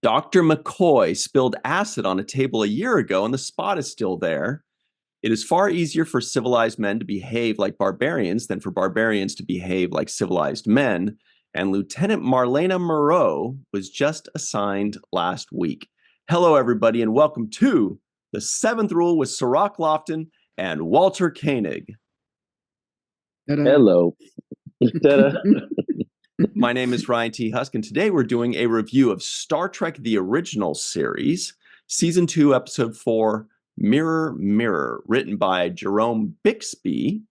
Dr. McCoy spilled acid on a table a year ago, and the spot is still there. It is far easier for civilized men to behave like barbarians than for barbarians to behave like civilized men. And Lieutenant Marlena Moreau was just assigned last week. Hello, everybody, and welcome to The Seventh Rule with Cirroc Lofton and Walter Koenig. Hello. My name is Ryan T. Husk, and today we're doing a review of Star Trek The Original Series, Season 2, Episode 4, Mirror, Mirror, written by Jerome Bixby.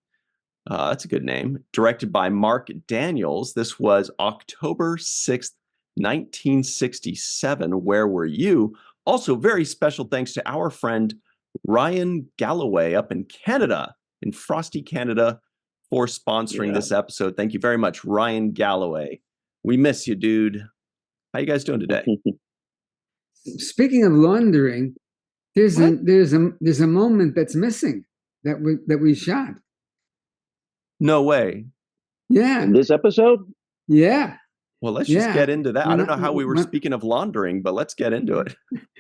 That's a good name. Directed by Mark Daniels. This was October 6th, 1967. Where were you? Also, very special thanks to our friend Ryan Galloway up in Canada, in frosty Canada, for sponsoring this episode. Thank you very much, Ryan Galloway. We miss you, dude. How you guys doing today? Speaking of laundering, there's a moment that's missing that we shot. No way. Yeah. In this episode? Yeah. Well, let's just get into that. I don't know how we were speaking of laundering, but let's get into it.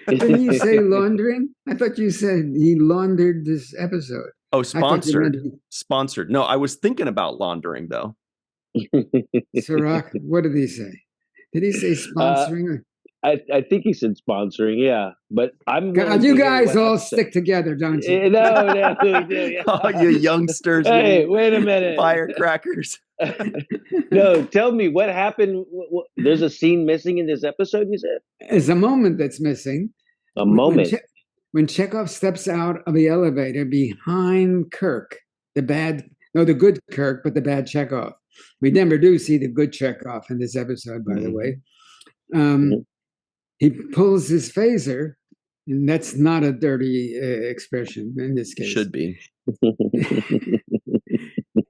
Didn't you say laundering? I thought you said he laundered this episode. Oh, sponsored. Sponsored. No, I was thinking about laundering, though. Cirroc, what did he say? Did he say sponsoring? I think he said sponsoring, yeah. But I'm God, you guys all stick together, don't you? No. Yeah. Oh, you youngsters. Hey, wait a minute. Firecrackers. No, tell me what happened. There's a scene missing in this episode, you said? There's a moment that's missing. A moment. When Chekov steps out of the elevator behind Kirk, the good Kirk, but the bad Chekov. We never do see the good Chekov in this episode, by the way. He pulls his phaser, and that's not a dirty expression in this case. Should be.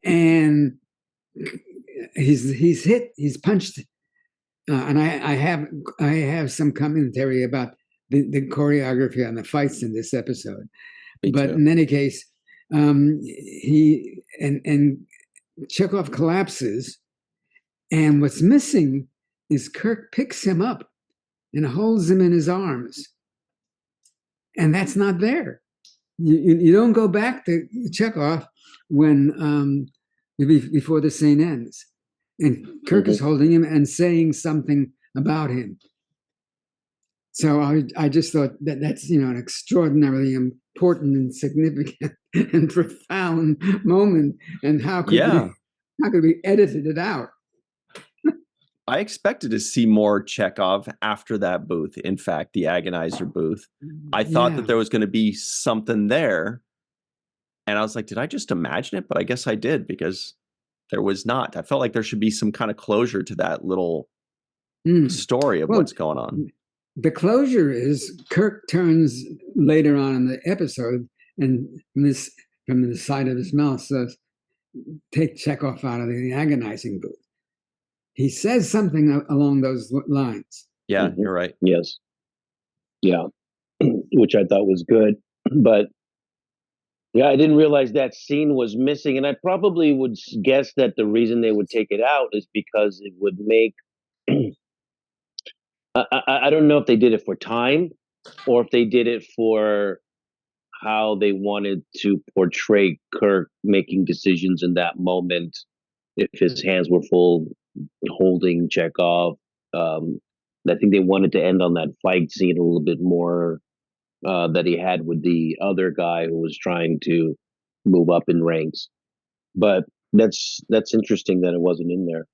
And he's hit, he's punched. And I have some commentary about the choreography on the fights in this episode. But in any case, he Chekov collapses, and what's missing is Kirk picks him up and holds him in his arms, and that's not there. You don't go back to Chekov when before the scene ends, and Kirk is holding him and saying something about him. So I just thought that's an extraordinarily important and significant and profound moment. And how could we edited it out? I expected to see more Chekov after that booth. In fact, the Agonizer booth. I thought that there was going to be something there, and I was like, did I just imagine it? But I guess I did, because there was not. I felt like there should be some kind of closure to that little story of what's going on. The closure is Kirk turns later on in the episode, and from the side of his mouth says, "Take Chekov out of the agonizing booth." He says something along those lines. Yeah, you're right. Yes. Yeah, which I thought was good. But yeah, I didn't realize that scene was missing. And I probably would guess that the reason they would take it out is because it would make... I don't know if they did it for time or if they did it for how they wanted to portray Kirk making decisions in that moment, if his hands were full holding Chekov. I think they wanted to end on that fight scene a little bit more that he had with the other guy who was trying to move up in ranks. But that's interesting that it wasn't in there.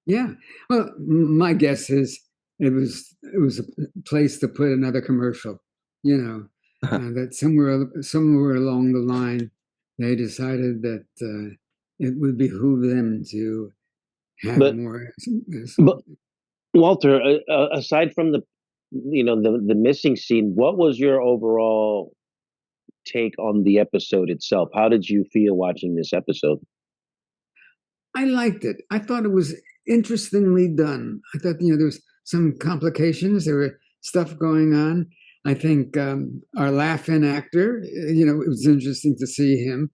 Yeah, well, my guess is it was a place to put another commercial. That somewhere along the line they decided that it would behoove them to have more. But Walter, aside from the missing scene, what was your overall take on the episode itself? How did you feel watching this episode? I liked it. I thought it was interestingly done. I thought there was some complications. There were stuff going on. I think our laugh-in actor, it was interesting to see him.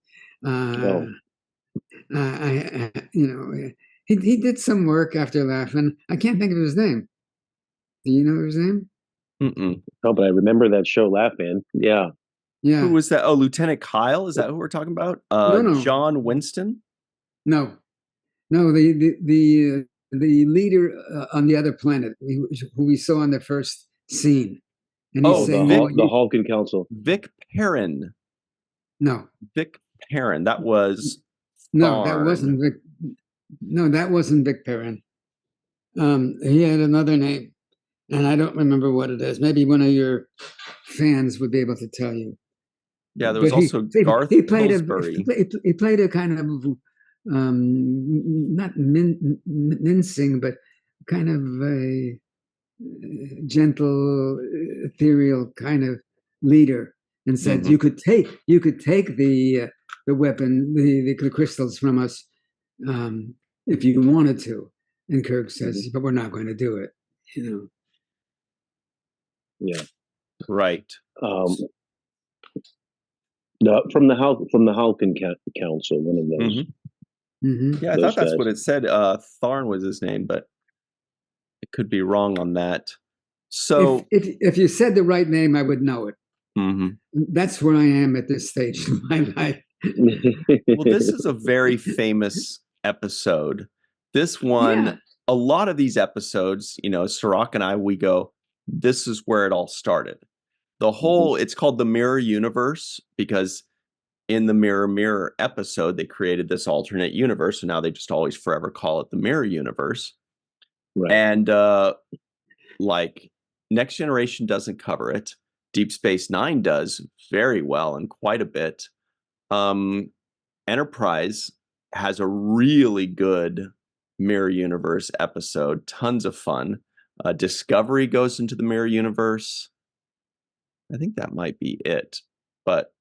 He did some work after Laughing. I can't think of his name. Do you know his name? Mm-mm. Oh, but I remember that show, Laughing. Yeah. Yeah. Who was that? Oh, Lieutenant Kyle. Is that who we're talking about? No. John Winston. No. The leader on the other planet, who we saw in the first scene, and he's saying, the Hulk Council. Vic Perrin. No. Vic Perrin. That was no. That wasn't Vic. No, that wasn't Vic Perrin. He had another name, and I don't remember what it is. Maybe one of your fans would be able to tell you. Yeah, there was also Garth Pillsbury. He played a kind of not mincing, but kind of a gentle, ethereal kind of leader, and said you could take the weapon, the crystals from us, if you wanted to. And Kirk says, but we're not going to do it. Yeah. Right. From the Halkin Council, one of those. Yeah, I thought that's what it said. Tharn was his name, but it could be wrong on that. So, if you said the right name, I would know it. That's where I am at this stage in my life. Well, this is a very famous episode. This one, a lot of these episodes, Cirroc and I, we go, this is where it all started. The whole, it's called the Mirror Universe because in the Mirror episode, they created this alternate universe. And now they just always forever call it the Mirror Universe. Right. And Next Generation doesn't cover it. Deep Space Nine does very well and quite a bit. Enterprise has a really good Mirror Universe episode. Tons of fun. Discovery goes into the Mirror Universe. I think that might be it, but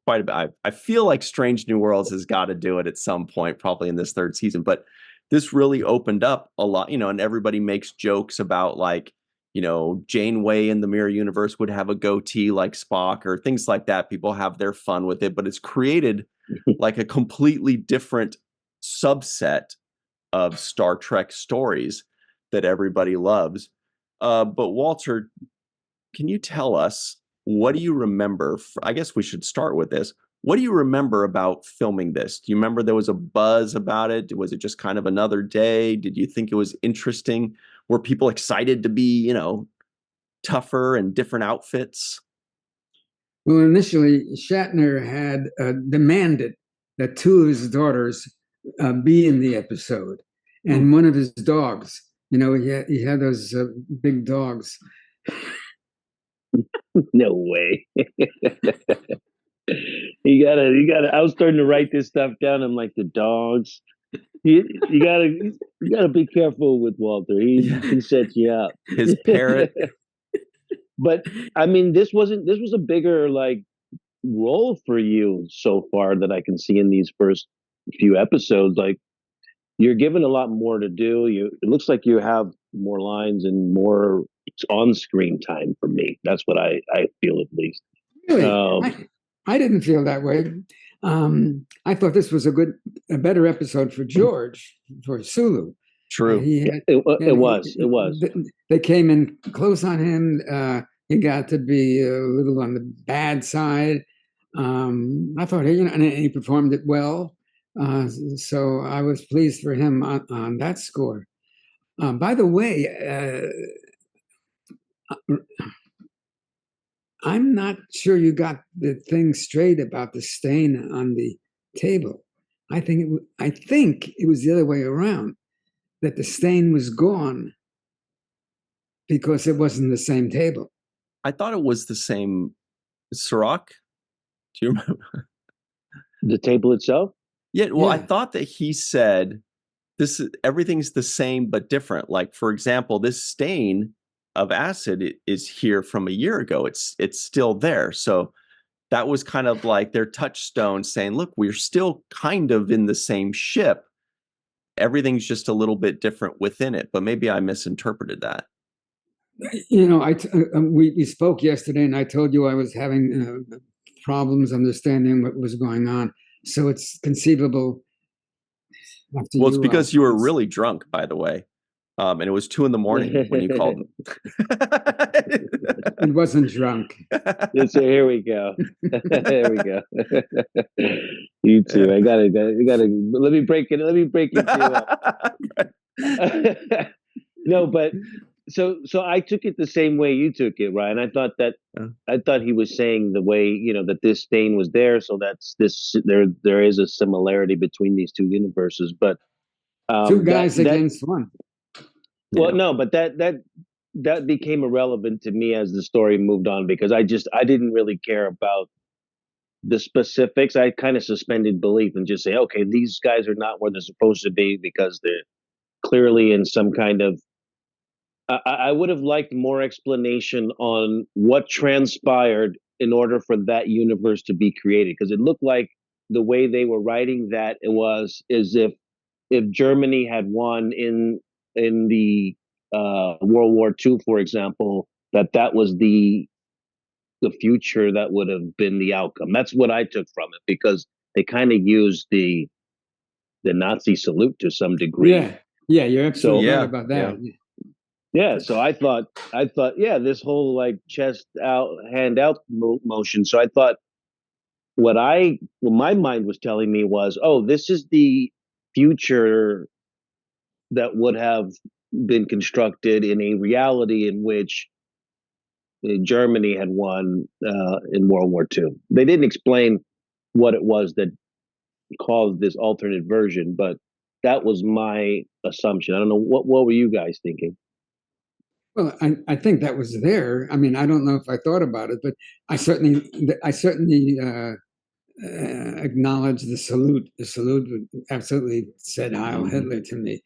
quite a bit. I feel like Strange New Worlds has got to do it at some point, probably in this third season. But this really opened up a lot, and everybody makes jokes about Janeway in the Mirror Universe would have a goatee like Spock or things like that. People have their fun with it, but it's created like a completely different subset of Star Trek stories that everybody loves. But Walter, can you tell us, what do you remember? I guess we should start with this. What do you remember about filming this? Do you remember there was a buzz about it? Was it just kind of another day? Did you think it was interesting? Were people excited to be, tougher and different outfits? Well, initially, Shatner had demanded that two of his daughters be in the episode. And one of his dogs, he had those big dogs. No way. You gotta. I was starting to write this stuff down. I'm like, the dogs. You gotta be careful with Walter. He sets you up. His parrot. But I mean, this was a bigger role for you so far that I can see in these first few episodes. Like, you're given a lot more to do. It looks like you have more lines and more on-screen time for me. That's what I feel, at least. Really? I didn't feel that way. I thought this was a better episode for George, for Sulu. True. It was. They came in close on him. He got to be a little on the bad side. I thought, and he performed it well. So I was pleased for him on that score. By the way, I'm not sure you got the thing straight about the stain on the table. I think it was the other way around, that the stain was gone because it wasn't the same table. I thought it was the same. Cirroc? Do you remember? The table itself? Yeah, well, I thought that he said everything's the same but different. Like, for example, this stain of acid is here from a year ago. It's still there. So that was kind of like their touchstone, saying, look, we're still kind of in the same ship. Everything's just a little bit different within it. But maybe I misinterpreted that. We spoke yesterday, and I told you I was having problems understanding what was going on. So it's conceivable. Well, it's because you were really drunk, by the way. And it was 2 a.m. when you called. It wasn't drunk. So here we go. There we go. You too. I gotta. Let me break it. Let me break it to you up. No, but so I took it the same way you took it, Ryan. I thought he was saying the way, that this stain was there, so that's this. There is a similarity between these two universes, but two guys against one. Well, no, but that became irrelevant to me as the story moved on, because I didn't really care about the specifics. I kind of suspended belief and just say, okay, these guys are not where they're supposed to be because they're clearly in some kind of. I would have liked more explanation on what transpired in order for that universe to be created, because it looked like the way they were writing that it was as if Germany had won in the World War II, for example, that was the future that would have been the outcome. That's what I took from it, because they kind of used the Nazi salute to some degree. Yeah, you're absolutely right about that. Yeah, so I thought, yeah, this whole like chest out, hand out motion. So I thought what my mind was telling me was, oh, this is the future that would have been constructed in a reality in which Germany had won in World War II. They didn't explain what it was that caused this alternate version, but that was my assumption. I don't know, what were you guys thinking? Well, I think that was there. I mean, I don't know if I thought about it, but I certainly acknowledge the salute. The salute absolutely said Heil Hitler to me.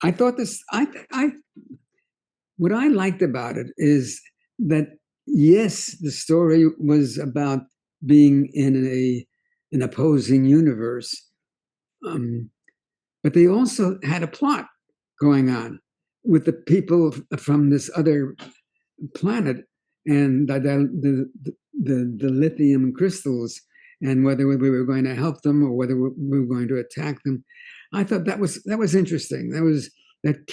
I thought this. What I liked about it is that yes, the story was about being in an opposing universe, but they also had a plot going on with the people from this other planet and the lithium crystals, and whether we were going to help them or whether we were going to attack them. I thought that was interesting. That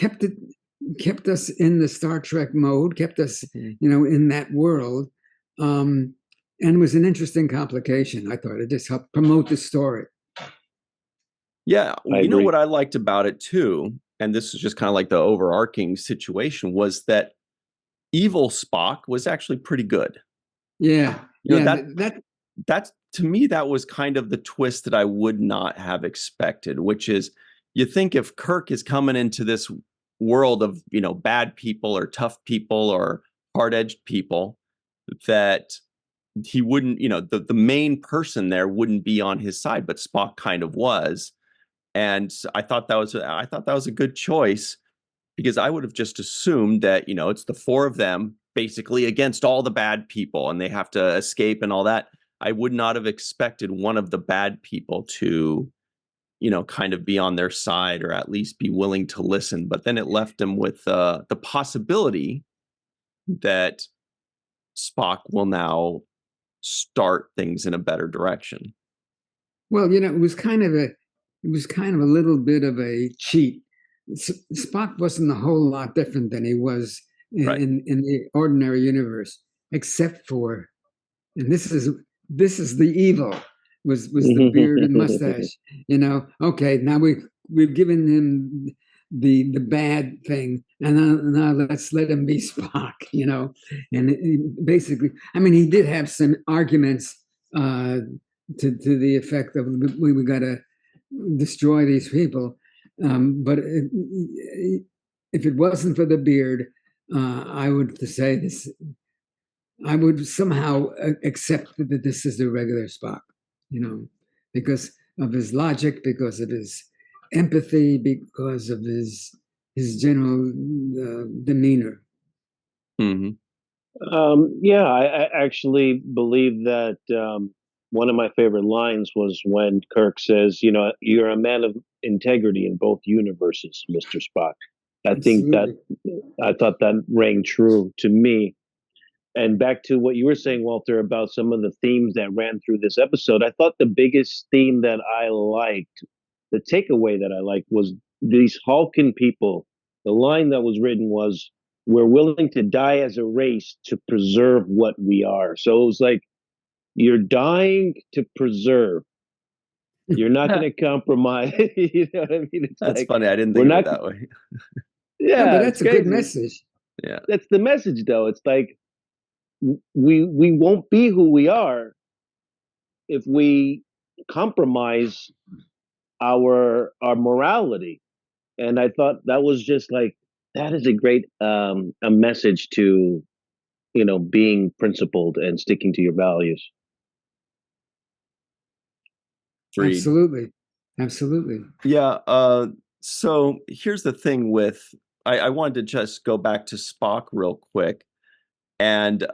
kept us in the Star Trek mode, kept us in that world, and it was an interesting complication. I thought it just helped promote the story. Yeah, you know what I liked about it too, and this is just kind of like the overarching situation, was that evil Spock was actually pretty good. Yeah, that to me, that was kind of the twist that I would not have expected, which is, you think if Kirk is coming into this world of, bad people or tough people or hard-edged people, that he wouldn't, the main person there wouldn't be on his side, but Spock kind of was. And I thought that was a good choice, because I would have just assumed that, it's the 4 of them basically against all the bad people and they have to escape and all that. I would not have expected one of the bad people to, kind of be on their side or at least be willing to listen. But then it left him with the possibility that Spock will now start things in a better direction. Well, it was kind of a little bit of a cheat. Spock wasn't a whole lot different than he was in the ordinary universe, except for, and this is the evil, was the beard and mustache. Okay, now we've given him the bad thing, and now let's let him be Spock. And basically, I mean, he did have some arguments to the effect of we got to destroy these people. But if it wasn't for the beard, I would say this. I would somehow accept that this is the regular Spock, because of his logic, because of his empathy, because of his general demeanor. Mm-hmm. I actually believe that one of my favorite lines was when Kirk says, "You're a man of integrity in both universes, Mr. Spock." I thought that rang true to me. And back to what you were saying, Walter, about some of the themes that ran through this episode, I thought the biggest theme that I liked, the takeaway that I liked, was these Hulkin people, the line that was written was, "We're willing to die as a race to preserve what we are." So it was like, you're dying to preserve. You're not going to compromise. You know what I mean? It's That's like, funny. I didn't we're think of not. it that way. No, but Yeah, it's that's a good crazy. message. Yeah. That's the message, though. It's like, we won't be who we are if we compromise our morality. And I thought that was just like, that is a great a message to, being principled and sticking to your values. Agreed. Absolutely. Absolutely. Yeah. So here's the thing with, I wanted to just go back to Spock real quick. And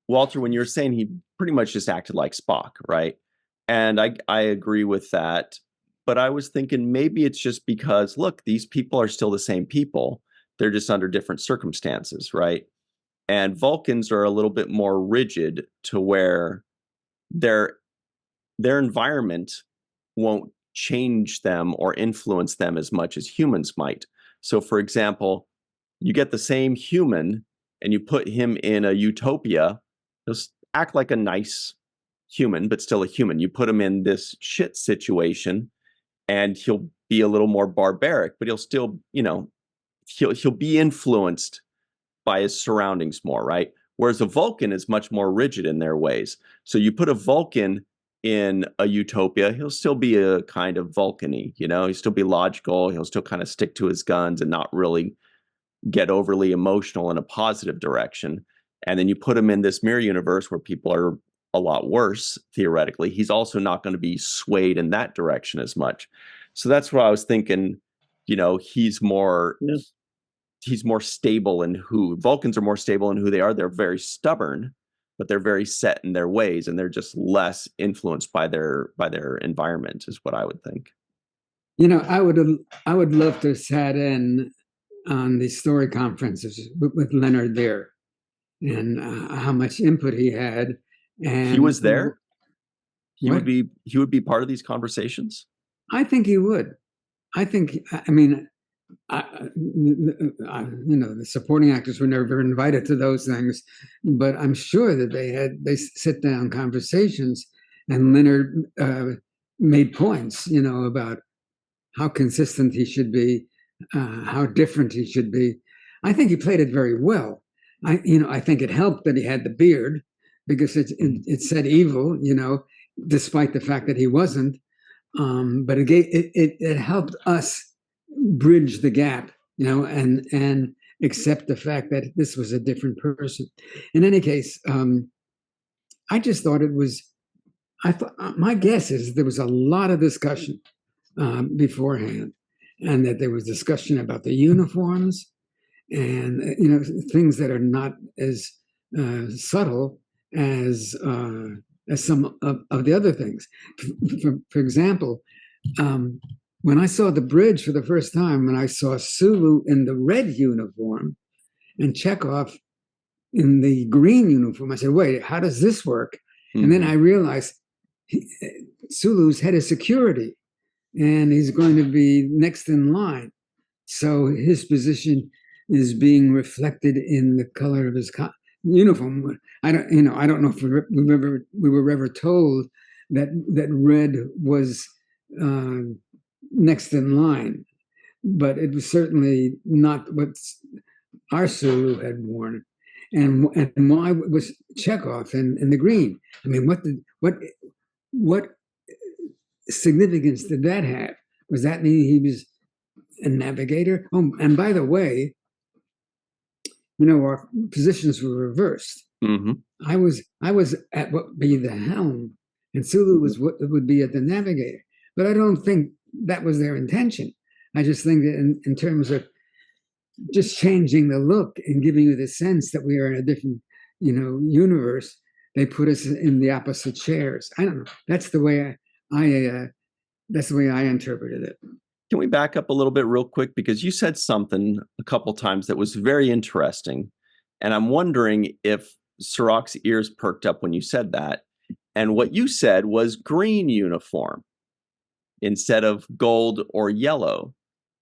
Walter, when you're saying he pretty much just acted like Spock, right? And I agree with that. But I was thinking maybe it's just because, look, these people are still the same people. They're just under different circumstances, right? And Vulcans are a little bit more rigid to where their environment won't change them or influence them as much as humans might. So, for example, you get the same human and you put him in a utopia, he'll act like a nice human, but still a human. You put him in this shit situation and he'll be a little more barbaric, but he'll still, he'll be influenced by his surroundings more, right? Whereas a Vulcan is much more rigid in their ways. So you put a Vulcan in a utopia, he'll still be a kind of Vulcan-y, he'll still be logical, he'll still kind of stick to his guns and not really get overly emotional in a positive direction. And then you put him in this mirror universe where people are a lot worse, theoretically. He's also not going to be swayed in that direction as much. So that's what I was thinking, he's more stable in who Vulcans are more stable in who they are. They're very stubborn, but they're very set in their ways, and they're just less influenced by their environment, is what I would think. I would love to have sat in on the story conferences with Leonard there, and how much input he had. And he was there. He what? would be part of these conversations. I think he would. I mean, the supporting actors were never invited to those things, but I'm sure that they sit down conversations, and Leonard made points, about how consistent he should be, how different he should be. I think he played it very well. I think it helped that he had the beard, because it said evil, despite the fact that he wasn't. But it helped us bridge the gap, and accept the fact that this was a different person. In any case, I just thought it was. I thought, my guess is there was a lot of discussion beforehand, and that there was discussion about the uniforms, and things that are not as subtle as some of the other things. For example, when I saw the bridge for the first time, and I saw Sulu in the red uniform and Chekov in the green uniform, I said, "Wait, how does this work?" Mm-hmm. And then I realized Sulu's head of security, and he's going to be next in line. So his position is being reflected in the color of his uniform. I don't know if we were ever told that red was next in line, but it was certainly not what our Sulu had worn. And why was Chekov in the green? I mean, what significance did that have? Was that mean he was a navigator? Oh, and by the way, our positions were reversed. Mm-hmm. I was at what would be the helm, and Sulu was what would be at the navigator. But I don't think that was their intention. I just think that in terms of just changing the look and giving you the sense that we are in a different, universe, they put us in the opposite chairs. I don't know. That's the way I interpreted it. Can we back up a little bit real quick? Because you said something a couple times that was very interesting. And I'm wondering if Cirroc's ears perked up when you said that. And what you said was green uniform. instead of gold or yellow.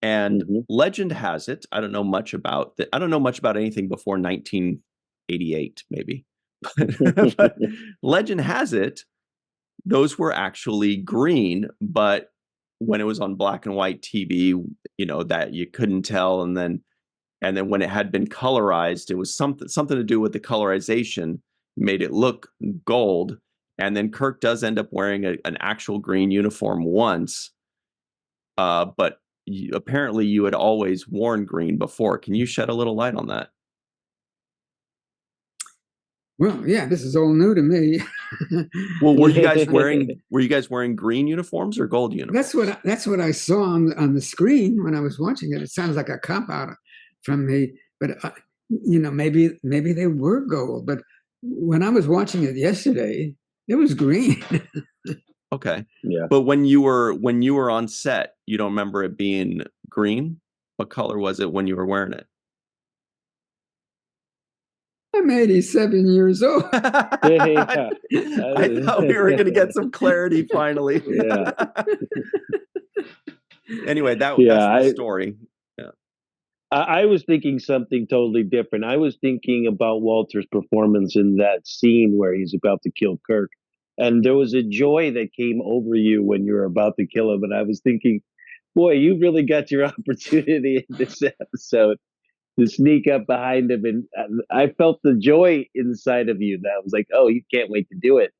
And legend has it, I don't know much about I don't know much about anything before 1988, maybe. But legend has it, those were actually green, but when it was on black and white TV, that you couldn't tell. And then when it had been colorized, it was something to do with the colorization made it look gold. And then Kirk does end up wearing an actual green uniform once, but apparently you had always worn green before. Can you shed a little light on that? Well, yeah, this is all new to me. Well, were you guys wearing green uniforms or gold uniforms? That's what I saw on the screen when I was watching it. It sounds like a cop out from me, but maybe they were gold. But when I was watching it yesterday, it was green. Okay. Yeah. But when you were on set, you don't remember it being green? What color was it when you were wearing it? I'm 87 years old. I thought we were going to get some clarity finally. Yeah. Anyway, that's the story. Yeah. I was thinking something totally different. I was thinking about Walter's performance in that scene where he's about to kill Kirk. And there was a joy that came over you when you were about to kill him. And I was thinking, boy, you really got your opportunity in this episode to sneak up behind him. And I felt the joy inside of you. That I was like, oh, you can't wait to do it.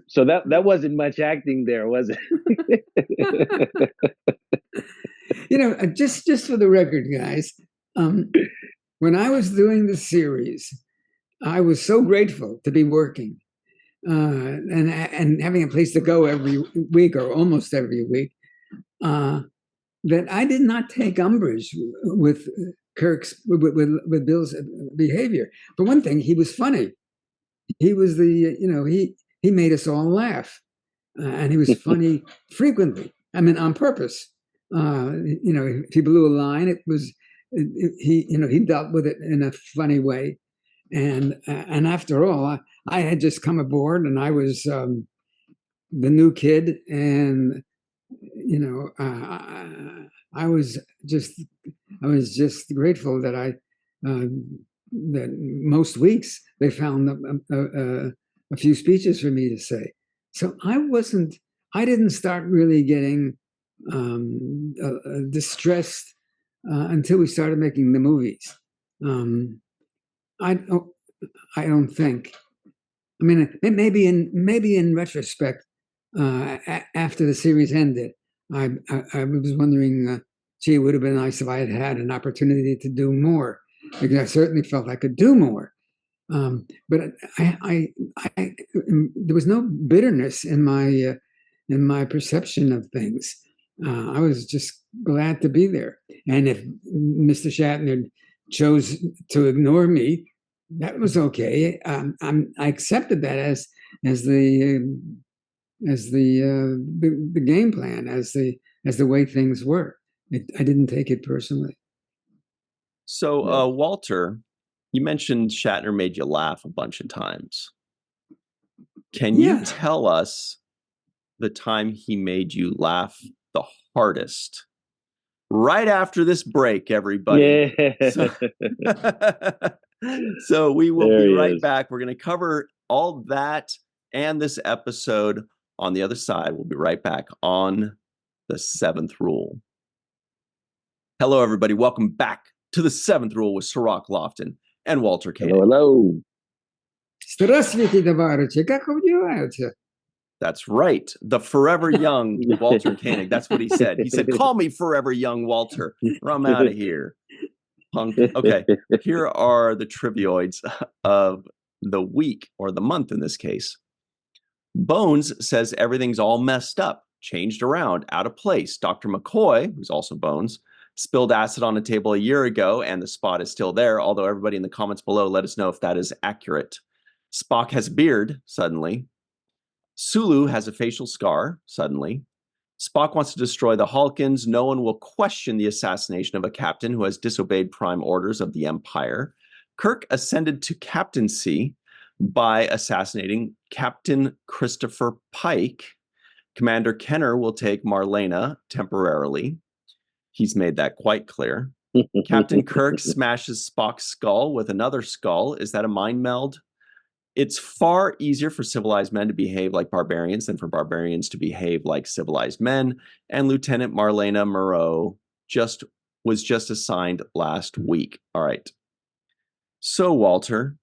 So that wasn't much acting there, was it? Just for the record, guys, when I was doing the series, I was so grateful to be working and having a place to go every week or almost every week, that I did not take umbrage with with Bill's behavior. For one thing, he was funny. He was he made us all laugh, and he was funny frequently. I mean, on purpose. If he blew a line, he dealt with it in a funny way. And after all, I had just come aboard, and I was the new kid, and I was just grateful that that most weeks they found a few speeches for me to say. So I didn't start really getting distressed until we started making the movies. I don't think. I mean, maybe in retrospect, after the series ended, I was wondering, gee, it would have been nice if I had had an opportunity to do more, because I certainly felt I could do more. But I there was no bitterness in my perception of things. I was just glad to be there. And if Mr. Shatner chose to ignore me, that was okay. I accepted that as the game plan, as the way things were. I didn't take it personally. So, Walter, you mentioned Shatner made you laugh a bunch of times. Can you tell us the time he made you laugh the hardest? Right after this break, everybody. Yeah. So we will be right back. We're going to cover all that and this episode on the other side. We'll be right back on The Seventh Rule. Hello, everybody. Welcome back to The Seventh Rule with Cirroc, Lofton, and Walter Koenig. Hello. Здравствуйте, товарищи. Как удивляются? That's right. The forever young Walter Koenig. That's what he said. He said, call me forever young Walter, or I'm out of here. Punk. Okay, here are the trivioids of the week, or the month in this case. Bones says everything's all messed up, changed around, out of place. Dr. McCoy, who's also Bones, spilled acid on a table a year ago, and the spot is still there, although everybody in the comments below, let us know if that is accurate. Spock has a beard, suddenly. Sulu has a facial scar, suddenly. Spock wants to destroy the Halkins. No one will question the assassination of a captain who has disobeyed prime orders of the Empire. Kirk ascended to captaincy by assassinating Captain Christopher Pike. Commander Kenner will take Marlena temporarily. He's made that quite clear. Captain Kirk smashes Spock's skull with another skull. Is that a mind meld? It's far easier for civilized men to behave like barbarians than for barbarians to behave like civilized men. And Lieutenant Marlena Moreau was just assigned last week. All right. So, Walter,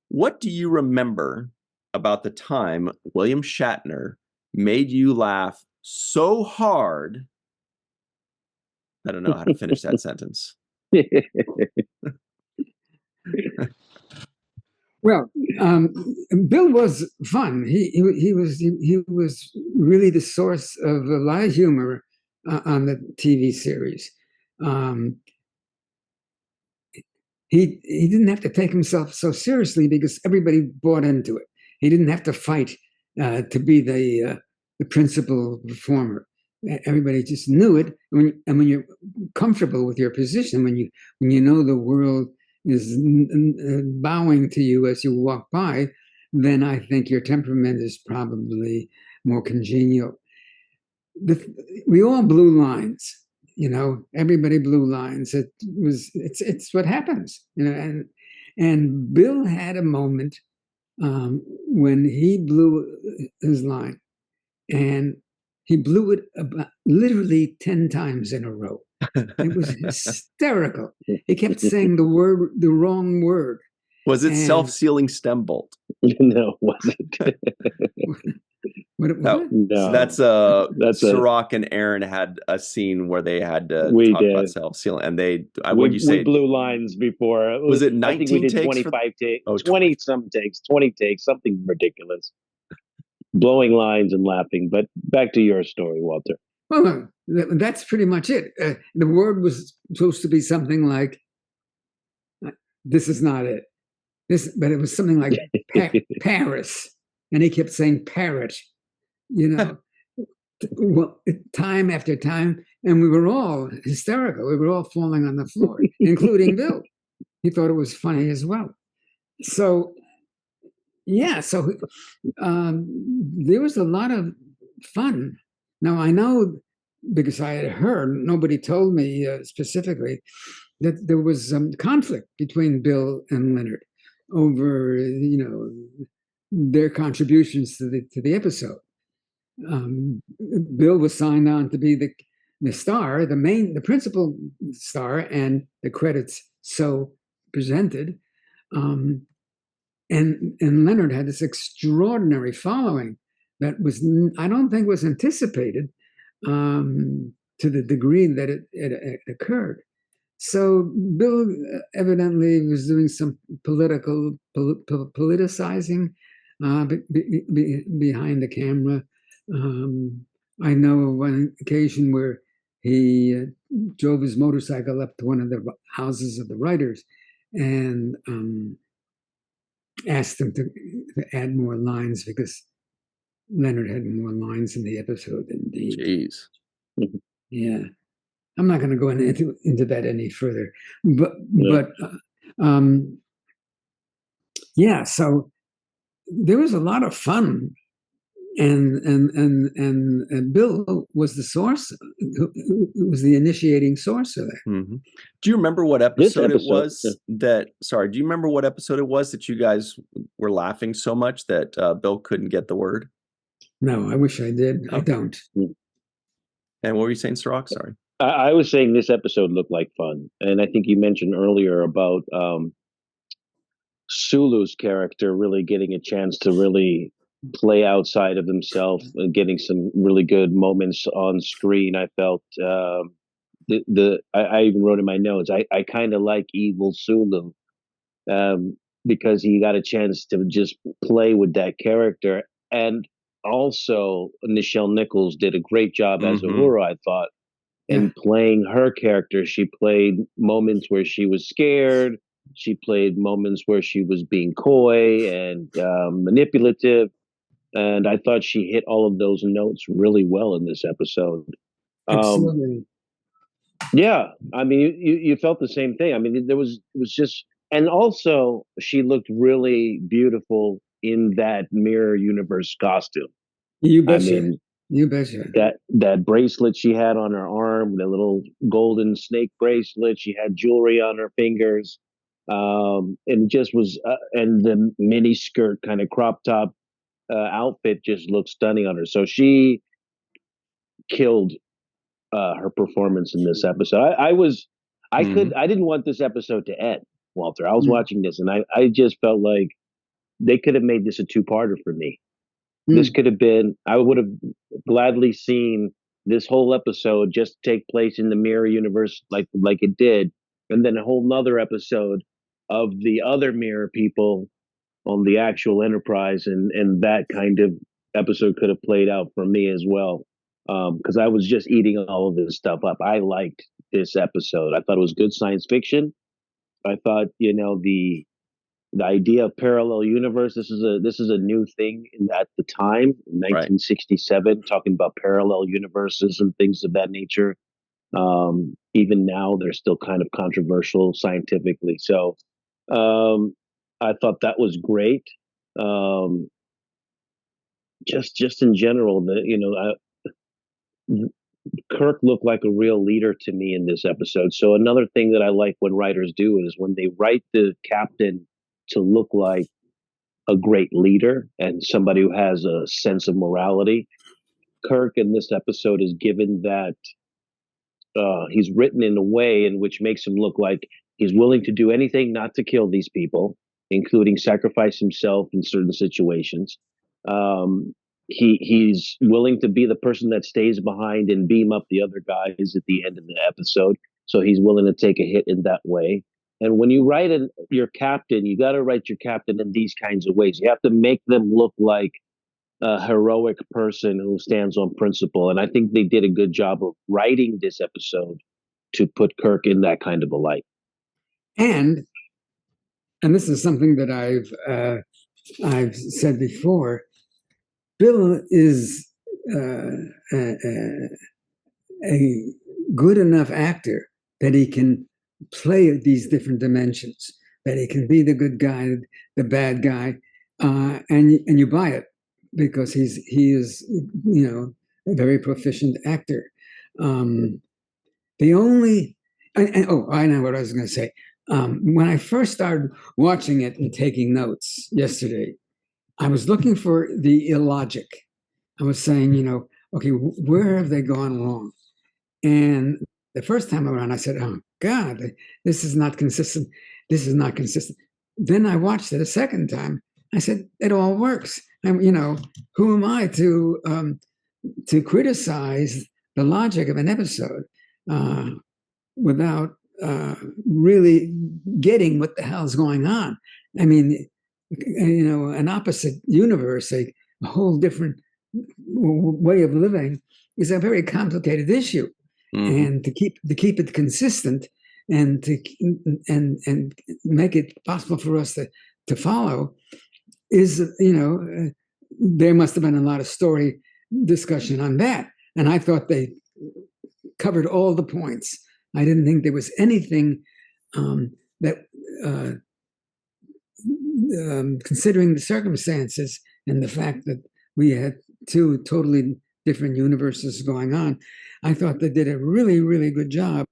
what do you remember about the time William Shatner made you laugh so hard? I don't know how to finish that sentence. Well, Bill was fun. He was really the source of a lot of humor on the TV series. He didn't have to take himself so seriously because everybody bought into it. He didn't have to fight to be the principal performer. Everybody just knew it. And when you're comfortable with your position, when you know the world is bowing to you as you walk by, then I think your temperament is probably more congenial. We all blew lines, everybody blew lines. It's what happens, and Bill had a moment when he blew his line, and he blew it about literally 10 times in a row. It was hysterical. He kept saying the wrong word. Was it self-sealing stem bolt? No, it wasn't. What? No. That's Cirroc and Aaron had a scene where they had to talk about self-sealing, and we blew lines before. Was it 19 I think we did takes? 25 takes. 20 some takes, 20 takes, something ridiculous. Blowing lines and laughing. But back to your story, Walter. Well, that's pretty much it. The word was supposed to be something like, "This is not it." But it was something like Paris, and he kept saying parrot. Well, time after time, and we were all hysterical. We were all falling on the floor, including Bill. He thought it was funny as well. So, yeah. So there was a lot of fun. Now, I know, because I had heard, nobody told me specifically, that there was some conflict between Bill and Leonard over, their contributions to the episode. Bill was signed on to be the star, the principal star, and the credits so presented. And Leonard had this extraordinary following that I don't think was anticipated to the degree that it occurred. So Bill evidently was doing some politicizing behind the camera. I know of one occasion where he drove his motorcycle up to one of the houses of the writers and asked them to add more lines because Leonard had more lines in the episode indeed. Jeez. Yeah. I'm not going to go into that any further, yeah. So there was a lot of fun, and Bill was the source, was the initiating source of that. Mm-hmm. Do you remember what episode it was that? Sorry, do you remember what episode it was that you guys were laughing so much that Bill couldn't get the word? No, I wish I did. I don't. And what were you saying, Cirroc? Sorry. I was saying this episode looked like fun. And I think you mentioned earlier about Sulu's character really getting a chance to really play outside of himself and getting some really good moments on screen. I felt I even wrote in my notes, I kind of like evil Sulu because he got a chance to just play with that character. And also Nichelle Nichols did a great job as Uhura, I thought. And playing her character, she played moments where she was scared. She played moments where she was being coy and manipulative. And I thought she hit all of those notes really well in this episode. Absolutely. Yeah. I mean, you felt the same thing. I mean, it was just, and also she looked really beautiful in that mirror universe costume. You betcha. You betcha. That bracelet she had on her arm, the little golden snake bracelet. She had jewelry on her fingers, and it just was, and the mini skirt kind of crop top outfit just looked stunning on her. So she killed her performance in this episode. I didn't want this episode to end, Walter. I was watching this, and I just felt like they could have made this a two-parter for me. This could have been, I would have gladly seen this whole episode just take place in the mirror universe like it did, and then a whole nother episode of the other mirror people on the actual Enterprise, and that kind of episode could have played out for me as well. Because I was just eating all of this stuff up. I liked this episode. I thought it was good science fiction. I thought, the idea of parallel universe. This is a new thing at the time, in 1967, talking about parallel universes and things of that nature. Even now, they're still kind of controversial scientifically. So I thought that was great. Just in general, Kirk looked like a real leader to me in this episode. So another thing that I like when writers do is when they write the captain to look like a great leader and somebody who has a sense of morality. Kirk in this episode is given that he's written in a way in which makes him look like he's willing to do anything not to kill these people, including sacrifice himself in certain situations. He's willing to be the person that stays behind and beam up the other guys at the end of the episode. So he's willing to take a hit in that way. And when you write your captain, you got to write your captain in these kinds of ways. You have to make them look like a heroic person who stands on principle. And I think they did a good job of writing this episode to put Kirk in that kind of a light. And this is something that I've said before. Bill is a good enough actor that he can play these different dimensions, that he can be the good guy, the bad guy, and you buy it because he is a very proficient actor. I know what I was going to say. When I first started watching it and taking notes yesterday, I was looking for the illogic. I was saying, okay, where have they gone wrong? And the first time around, I said, oh, God, this is not consistent. This is not consistent. Then I watched it a second time. I said, it all works. And, who am I to criticize the logic of an episode without really getting what the hell is going on? I mean, an opposite universe, a whole different way of living is a very complicated issue. Mm-hmm. And to keep it consistent and and make it possible for us to follow is, there must have been a lot of story discussion on that. And I thought they covered all the points. I didn't think there was anything that considering the circumstances and the fact that we had two totally different universes going on, I thought they did a really, really good job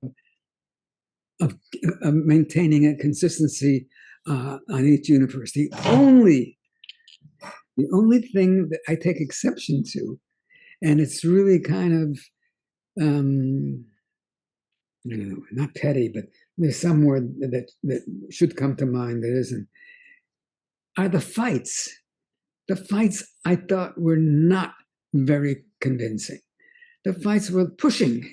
of maintaining a consistency on each universe. The only thing that I take exception to, and it's really kind of, not petty, but there's some word that should come to mind that isn't, are the fights. The fights I thought were not very convincing. The fights were pushing.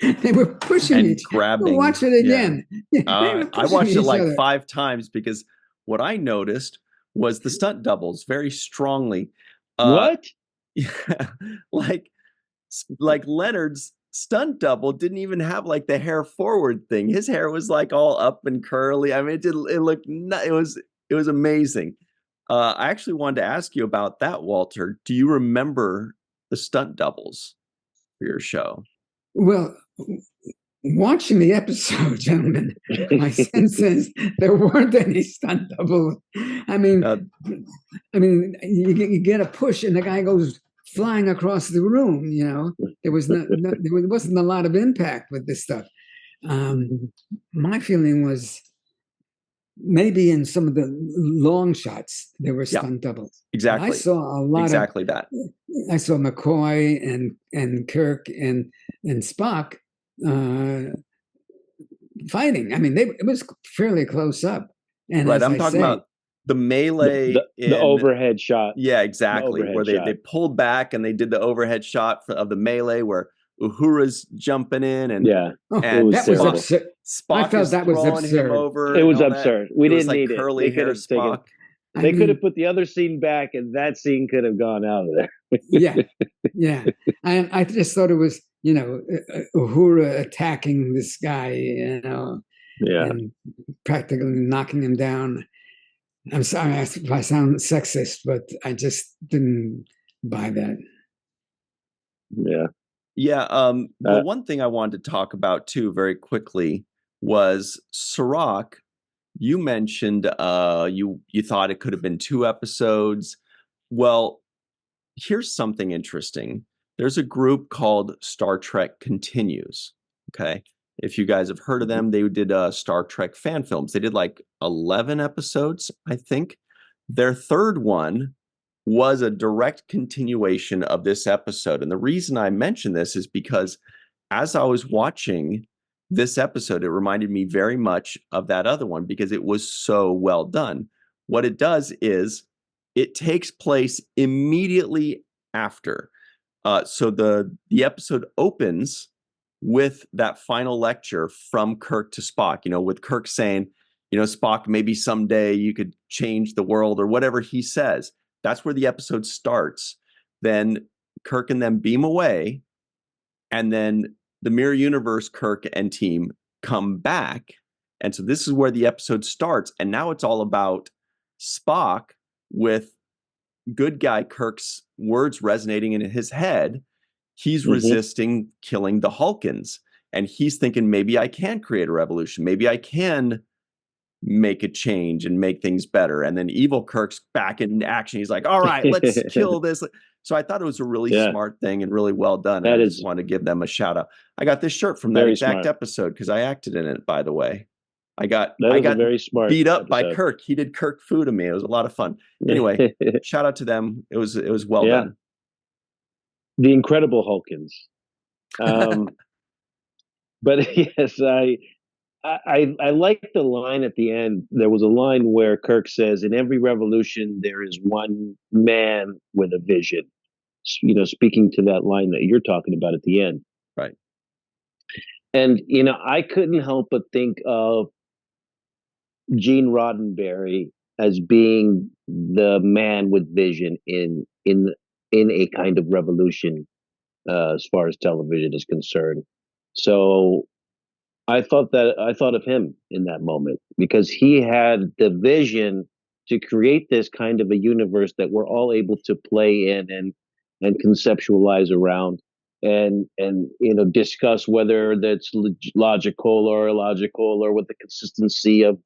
They were pushing and each grabbing. Watch it again. Yeah. I watched it like 5 times because what I noticed was the stunt doubles very strongly. What? Yeah, like Leonard's stunt double didn't even have like the hair forward thing. His hair was like all up and curly. I mean, it looked. It was amazing. I actually wanted to ask you about that, Walter. Do you remember the stunt doubles for your show? Well, watching the episode, gentlemen, my sense is there weren't any stunt doubles. I mean, you get a push and the guy goes flying across the room. There wasn't a lot of impact with this stuff. My feeling was maybe in some of the long shots there were stunt doubles. Exactly. I saw a lot exactly that. I saw McCoy and Kirk and Spock fighting. I mean, it was fairly close up. And right, I'm talking about the melee, the overhead shot. Yeah, exactly. Where they pulled back and they did the overhead shot of the melee where Uhura's jumping in and that was absurd. Spock I felt that was absurd. Him over. It was absurd. We didn't need it. They could have Spock. They could have put the other scene back, and that scene could have gone out of there. yeah. I just thought it was, Uhura attacking this guy, and practically knocking him down. I'm sorry if I sound sexist, but I just didn't buy that. Yeah. Yeah. The one thing I wanted to talk about too, very quickly, was Cirroc. You mentioned you thought it could have been 2 episodes. Well, here's something interesting. There's a group called Star Trek Continues. Okay. If you guys have heard of them, they did Star Trek fan films. They did like 11 episodes, I think. Their third one was a direct continuation of this episode. And the reason I mention this is because as I was watching this episode, it reminded me very much of that other one because it was so well done. What it does is it takes place immediately after. So the episode opens with that final lecture from Kirk to Spock, with Kirk saying, Spock, maybe someday you could change the world or whatever he says. That's where the episode starts. Then Kirk and them beam away. And then the Mirror Universe, Kirk and team come back. And so this is where the episode starts. And now it's all about Spock with good guy Kirk's words resonating in his head. He's resisting killing the Hulkins. And he's thinking, maybe I can create a revolution. Maybe I can make a change and make things better. And then evil Kirk's back in action. He's like, all right, let's kill this. So I thought it was a really smart thing and really well done. I just want to give them a shout out. I got this shirt from that exact episode because I acted in it, by the way. I got very smart beat up by Kirk. He did Kirk foo to me. It was a lot of fun. Anyway, shout out to them. It was well done. The Incredible Hulkins. But yes, I like the line at the end. There was a line where Kirk says, in every revolution, there is one man with a vision. Speaking to that line that you're talking about at the end. Right. And, I couldn't help but think of Gene Roddenberry as being the man with vision in a kind of revolution as far as television is concerned. So I thought of him in that moment because he had the vision to create this kind of a universe that we're all able to play in and conceptualize around and discuss whether that's logical or illogical or what the consistency of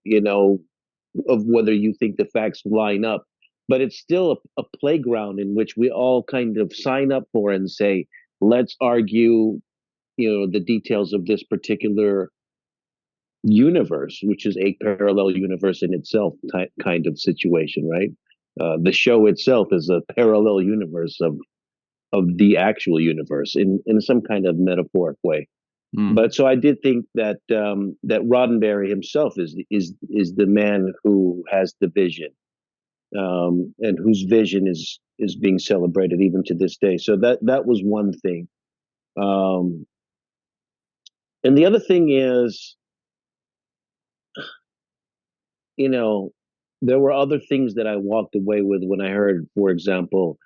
whether you think the facts line up. But it's still a playground in which we all kind of sign up for and say, let's argue the details of this particular universe, which is a parallel universe in itself kind of situation, right? The show itself is a parallel universe of the actual universe in some kind of metaphoric way. But so I did think that that Roddenberry himself is the man who has the vision, and whose vision is being celebrated even to this day. So that was one thing. And the other thing is, there were other things that I walked away with when I heard, for example,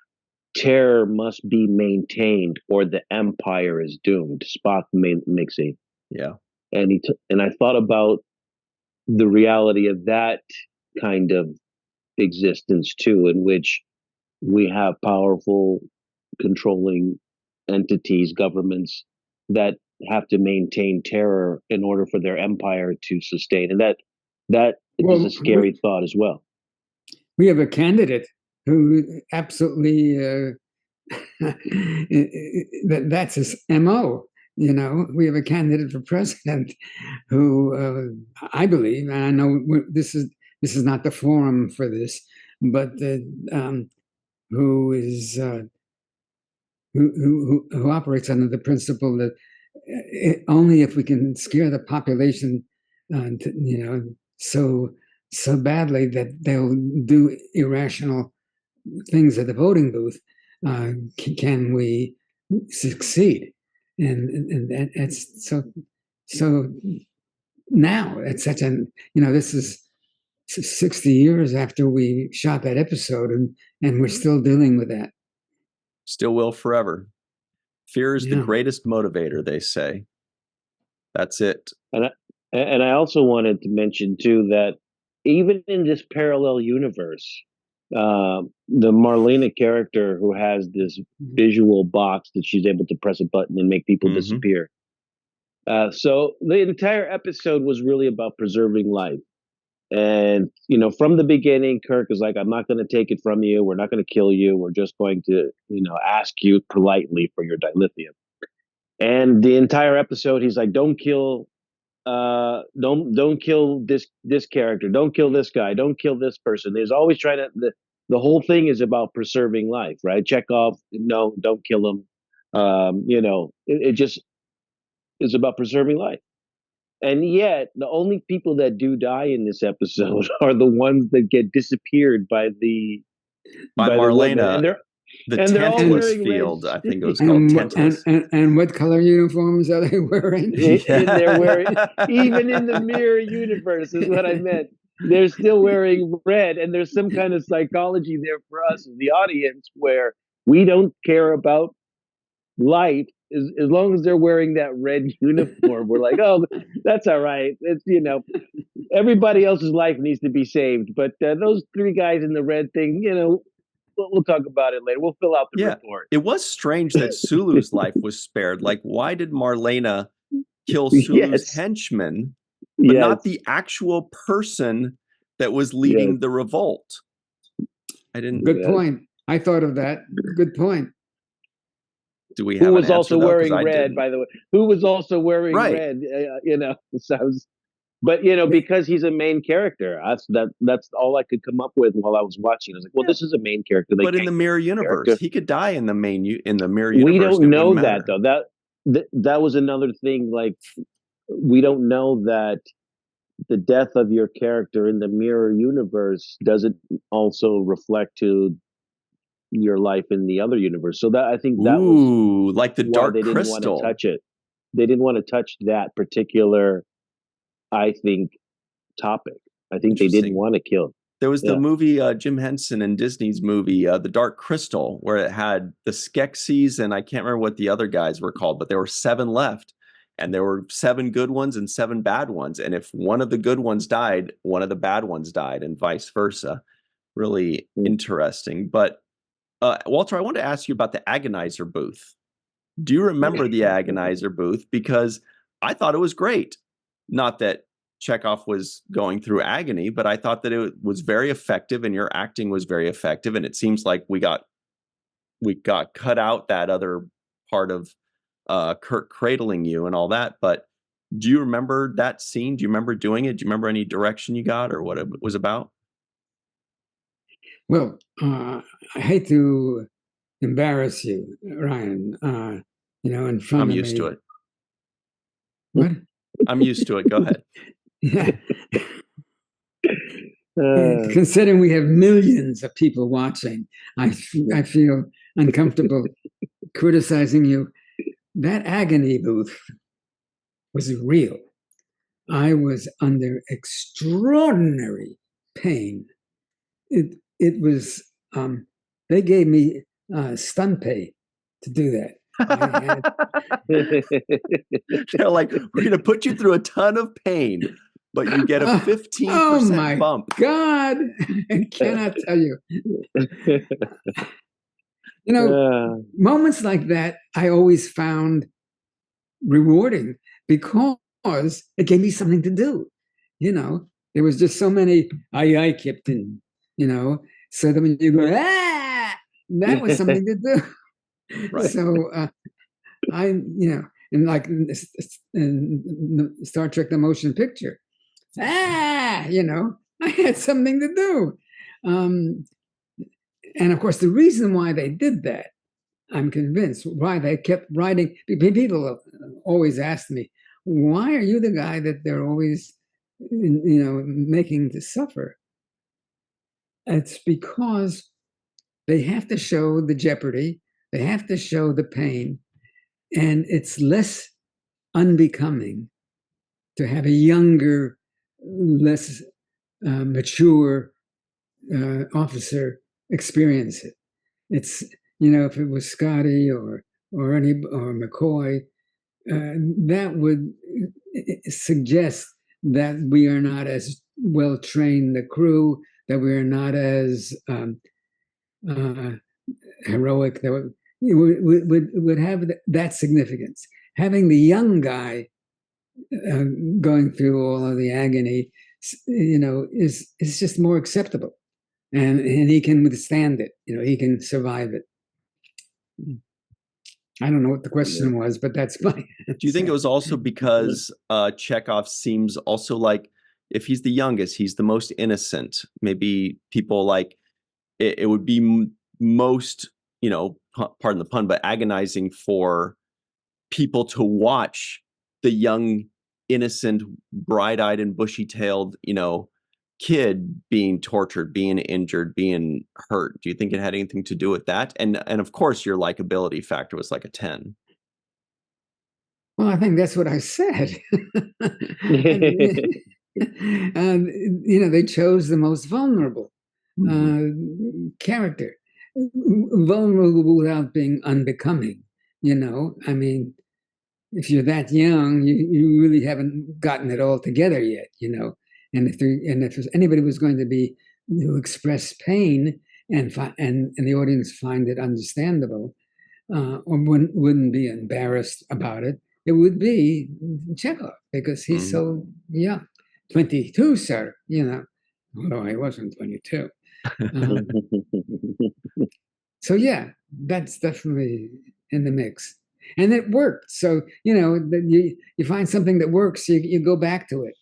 terror must be maintained or the empire is doomed. Spock makes a and I thought about the reality of that kind of existence too, in which we have powerful controlling entities, governments that have to maintain terror in order for their empire to sustain, and that is a scary thought as well. We have a candidate who absolutely that's his MO. We have a candidate for president who I believe, and I know this is not the forum for this, but who is who operates under the principle that only if we can scare the population, so badly that they'll do irrational things at the voting booth, can we succeed? And it's so now it's such an this is 60 years after we shot that episode, and we're still dealing with that. Still will forever. Fear is the greatest motivator, they say. That's it. And I also wanted to mention too that even in this parallel universe, the Marlena character who has this visual box that she's able to press a button and make people disappear. So the entire episode was really about preserving life. And, from the beginning, Kirk is like, I'm not going to take it from you. We're not going to kill you. We're just going to, ask you politely for your dilithium. And the entire episode, he's like, don't kill this character. Don't kill this guy. Don't kill this person. He's always trying to, the whole thing is about preserving life, right? Chekov, no, don't kill him. It just is about preserving life. And yet, the only people that do die in this episode are the ones that get disappeared by Marlena. The Tantalus field, I think it was called Tantalus. And what color uniforms are they wearing? And they're wearing, even in the mirror universe, is what I meant. They're still wearing red, and there's some kind of psychology there for us as the audience where we don't care about life. As long as they're wearing that red uniform, we're like, oh, that's all right. It's, everybody else's life needs to be saved. But those three guys in the red thing, we'll talk about it later. We'll fill out the report. It was strange that Sulu's life was spared. Like, why did Marlena kill Sulu's henchman, but not the actual person that was leading the revolt? I didn't. Good point. I thought of that. Good point. Do we have who was an also answer, wearing red, by the way? Who was also wearing red? But because he's a main character, that's all I could come up with while I was watching. I was like, well, this is a main character. But in the mirror universe, he could die in the mirror universe. We don't know that though. That was another thing. Like, we don't know that the death of your character in the mirror universe doesn't also reflect to your life in the other universe. So that, I think that was like the Dark they didn't Crystal. Want to touch it. They didn't want to touch that particular, I think, topic. I think they didn't want to kill. There was the movie, Jim Henson and Disney's movie, The Dark Crystal, where it had the Skeksis, and I can't remember what the other guys were called, but there were 7 left. And there were 7 good ones and 7 bad ones. And if one of the good ones died, one of the bad ones died, and vice versa. Really interesting. But Walter, I wanted to ask you about the Agonizer Booth. Do you remember the Agonizer Booth? Because I thought it was great. Not that Chekov was going through agony, but I thought that it was very effective, and your acting was very effective. And it seems like we got cut out that other part of Kirk cradling you and all that. But do you remember that scene? Do you remember doing it? Do you remember any direction you got or what it was about? Well, I hate to embarrass you, Ryan, in front of me. I'm used to it. What? I'm used to it. Go ahead. Yeah. Considering we have millions of people watching, I feel uncomfortable criticizing you. That agony booth was real. I was under extraordinary pain. It was, they gave me stunt pay to do that. They're like, we're going to put you through a ton of pain, but you get a 15% bump. God, I cannot tell you. Moments like that I always found rewarding because it gave me something to do. There was just so many aye, Captain, so that when you go, that was something to do. Right. So and like in Star Trek: The Motion Picture, I had something to do. And of course, the reason why they did that, I'm convinced, why they kept writing. People always ask me, why are you the guy that they're always, making to suffer? It's because they have to show the jeopardy, they have to show the pain, and it's less unbecoming to have a younger, less mature officer experience it. It's, if it was Scotty or McCoy, that would suggest that we are not as well trained the crew, that we are not as heroic. That would have that significance. Having the young guy going through all of the agony, is just more acceptable, and he can withstand it. He can survive it. I don't know what the question was, but that's my answer. Do you think it was also because Chekov seems also like, if he's the youngest, he's the most innocent? Maybe people like it would be most, pardon the pun, but agonizing for people to watch the young, innocent, bright-eyed and bushy-tailed, kid being tortured, being injured, being hurt. Do you think it had anything to do with that? And of course, your likability factor was like a 10. Well, I think that's what I said. They chose the most vulnerable character, vulnerable without being unbecoming. I mean, if you're that young, you really haven't gotten it all together yet. And if anybody was going to express pain and the audience find it understandable, or wouldn't be embarrassed about it, it would be Chekov, because he's so young. 22, sir. Although I wasn't 22. So yeah, that's definitely in the mix. And it worked. So, you find something that works, you go back to it.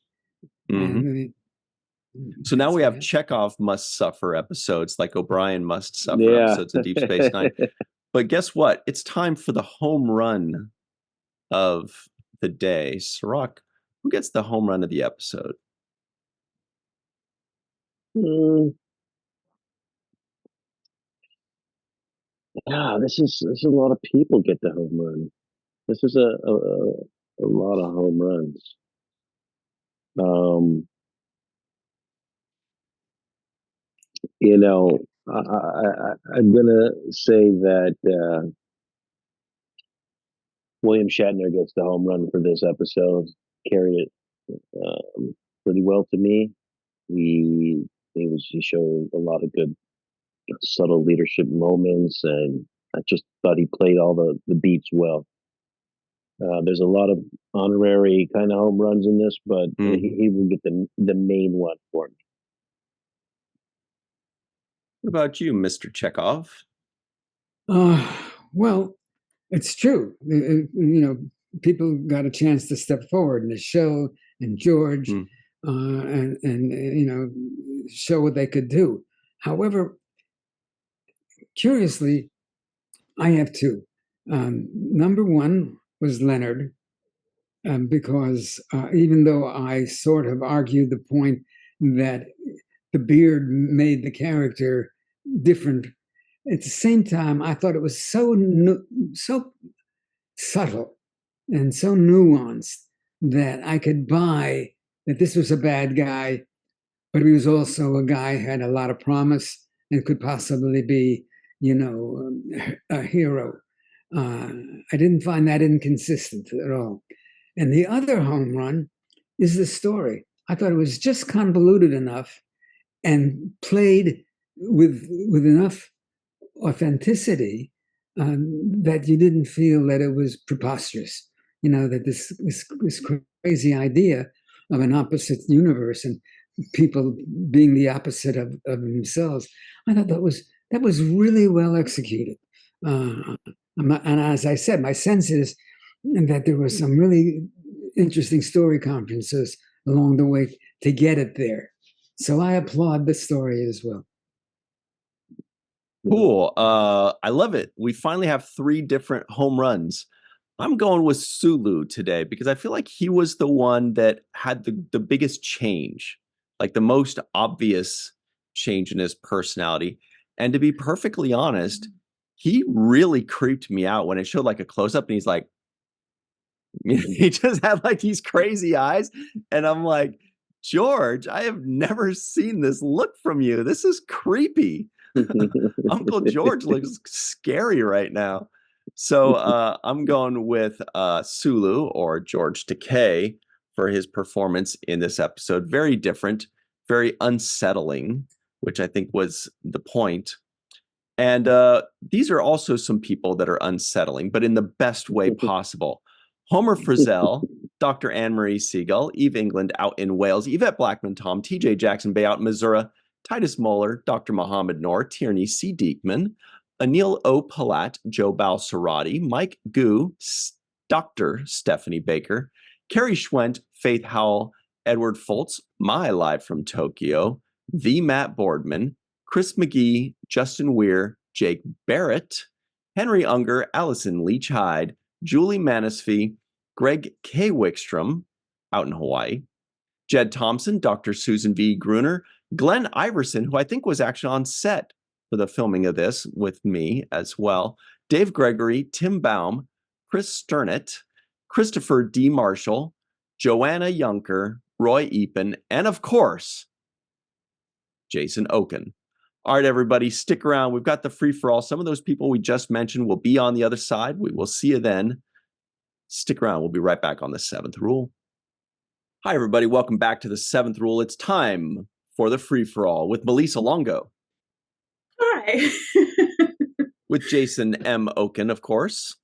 So now we have Chekov must suffer episodes, like O'Brien must suffer episodes of Deep Space Nine. But guess what? It's time for the home run of the day. Cirroc, who gets the home run of the episode? This is a lot of people get the home run. This is a lot of home runs. I'm gonna say that William Shatner gets the home run for this episode. Carried it pretty well to me. He showed a lot of good subtle leadership moments, and I just thought he played all the beats well. There's a lot of honorary kind of home runs in this, but he will get the main one for me. What about you, Mr. Chekov? Well, it's true. People got a chance to step forward in the show, and George, and show what they could do. However, curiously, I have two. Number one was Leonard, because even though I sort of argued the point that the beard made the character different, at the same time, I thought it was so subtle and so nuanced that I could buy that this was a bad guy, but he was also a guy who had a lot of promise and could possibly be, a hero. I didn't find that inconsistent at all. And the other home run is the story. I thought it was just convoluted enough and played with enough authenticity that you didn't feel that it was preposterous. That this crazy idea of an opposite universe and people being the opposite of themselves. I thought that was really well executed. And as I said, my sense is that there were some really interesting story conferences along the way to get it there. So I applaud the story as well. Cool. I love it. We finally have 3 different home runs. I'm going with Sulu today because I feel like he was the one that had the biggest change, like the most obvious change in his personality. And to be perfectly honest, he really creeped me out when it showed like a close-up and he's like, he just had like these crazy eyes. And I'm like, George, I have never seen this look from you. This is creepy. Uncle George looks scary right now. So I'm going with Sulu, or George Takei, for his performance in this episode. Very different, very unsettling, which I think was the point. And these are also some people that are unsettling, but in the best way possible. Homer Frizzell, Dr. Anne-Marie Segal, Eve England out in Wales, Yvette Blackmon-Tom, TJ Jackson Bay out in Missouri, Titus Moeller, Dr. Mohammed Noor, Tierney C. Diekman, Anil O. Palat, Joe Balsarati, Mike Gu, Dr. Stephanie Baker, Carrie Schwent, Faith Howell, Edward Foltz, My Live from Tokyo, The Matt Boardman, Chris McGee, Justin Weir, Jake Barrett, Henry Unger, Allison Leach Hyde, Julie Manisfee, Greg K. Wickstrom out in Hawaii, Jed Thompson, Dr. Susan V. Gruner, Glenn Iverson, who I think was actually on set for the filming of this with me as well, Dave Gregory, Tim Baum, Chris Sternett, Christopher D. Marshall, Joanna Yunker, Roy Epen, and of course, Jason Okun. All right, everybody, stick around. We've got the free-for-all. Some of those people we just mentioned will be on the other side. We will see you then. Stick around. We'll be right back on the 7th Rule. Hi, everybody. Welcome back to the 7th Rule. It's time for the free-for-all with Malissa Longo. Hi. With Jason M. Okun, of course.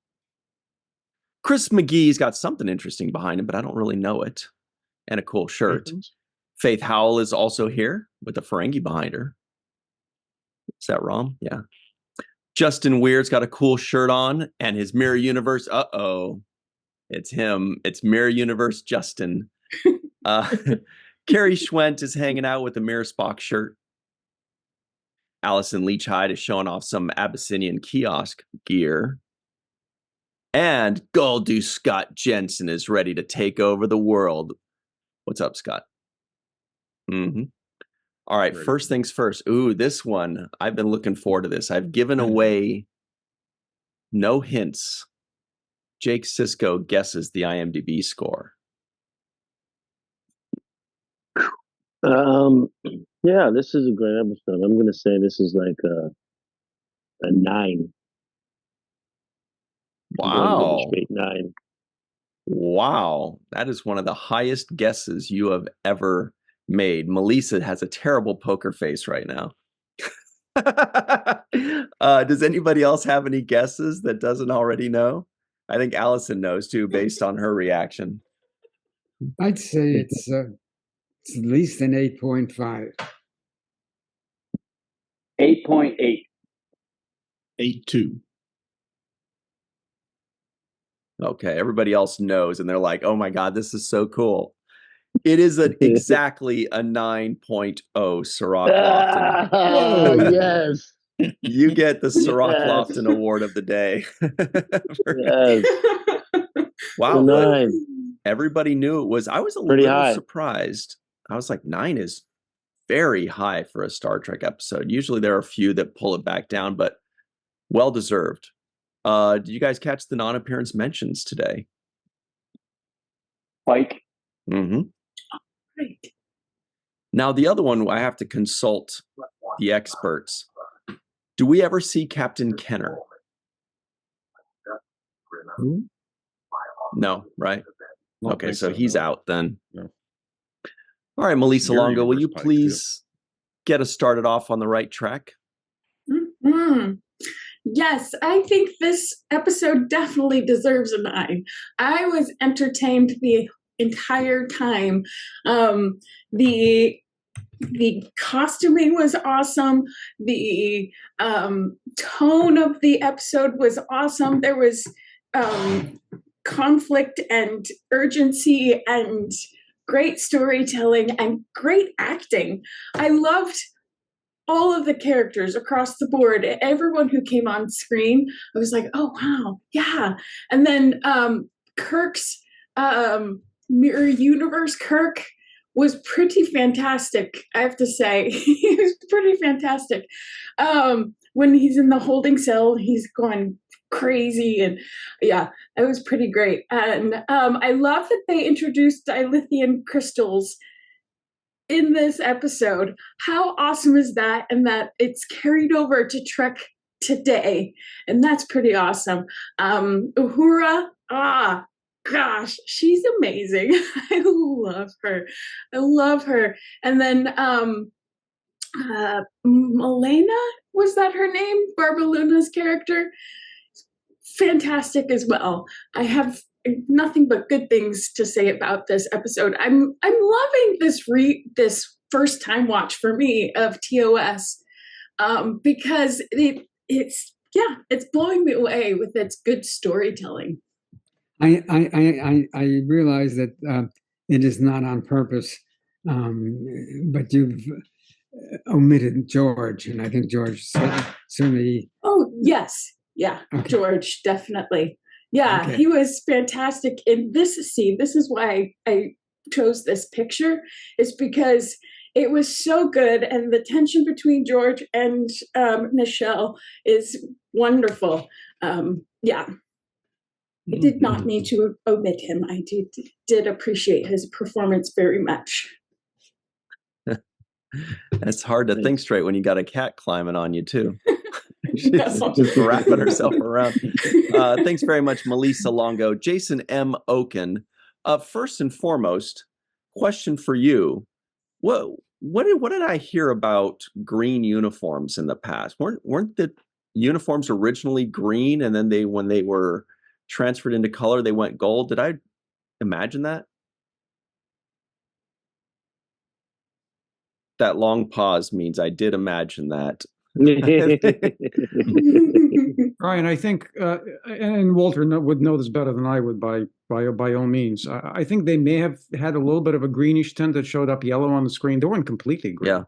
Chris McGee's got something interesting behind him, but I don't really know it. And a cool shirt. Faith Howell is also here with a Ferengi behind her. Is that wrong? Yeah. Justin Weir's got a cool shirt on and his Mirror Universe. Uh-oh. It's him. It's Mirror Universe Justin. Carrie Schwent is hanging out with a Mirror Spock shirt. Allison Leach Hyde is showing off some Abyssinian kiosk gear. And Goldu Scott Jensen is ready to take over the world. What's up, Scott? Mm-hmm. All right, first things first. Ooh, this one. I've been looking forward to this. I've given away no hints. Jake Sisko guesses the IMDb score. Yeah, this is a great episode. I'm going to say this is like a 9. Wow. Straight 9. Wow. That is one of the highest guesses you have ever made. Melissa has a terrible poker face right now. Does anybody else have any guesses that doesn't already know? I think Allison knows too, based on her reaction. I'd say it's at least an 8.5. 8.8. 8.2. Okay, everybody else knows, and they're like, "Oh my god, this is so cool!" It is exactly a 9.0 Cirroc Lofton. Oh, yes. You get the Cirroc Lofton Award of the day. Yes. Wow. 9. Everybody knew it was. I was a Pretty little high. surprised. I was like, 9 is very high for a Star Trek episode. Usually there are a few that pull it back down, but well deserved. Did you guys catch the non-appearance mentions today? Pike. Mm-hmm. Right. Now, the other one, I have to consult the experts. Do we ever see Captain Kenner? No, right? Okay, so he's out then. No. All right, Malissa Mirror Longo, will Universe you Pike, please get us started off on the right track? Mm-hmm. Yes, I think this episode definitely deserves a 9. I was entertained the entire time. The the costuming was awesome. The tone of the episode was awesome. There was conflict and urgency and great storytelling and great acting. I loved all of the characters across the board. Everyone who came on screen, I was like, oh, wow, yeah. And then Kirk's Mirror Universe Kirk was pretty fantastic, I have to say. He was pretty fantastic. When he's in the holding cell, he's going crazy, and yeah, it was pretty great. And I love that they introduced dilithium crystals in this episode. How awesome is that? And that it's carried over to Trek today, and that's pretty awesome. Uhura, gosh, she's amazing. I love her. And then Malena, was that her name? Barbaluna's character? Fantastic as well. I have nothing but good things to say about this episode. I'm loving this first time watch for me of TOS because it's blowing me away with its good storytelling. I realize that it is not on purpose, but you've omitted George, and I think George certainly. Oh yes, yeah, okay. George, definitely. Yeah, okay. He was fantastic in this scene. This is why I chose this picture, is because it was so good, and the tension between George and Nichelle is wonderful. Yeah. I did not need to omit him. I did appreciate his performance very much. It's hard to think straight when you got a cat climbing on you, too. Just wrapping herself around. Thanks very much, Malissa Longo. Jason M. Okun. First and foremost, question for you. What did I hear about green uniforms in the past? Weren't the uniforms originally green, and then when they were transferred into color, they went gold? Did I imagine that? That long pause means I did imagine that. Ryan, I think, and Walter would know this better than I would by all means. I think they may have had a little bit of a greenish tint that showed up yellow on the screen. They weren't completely green.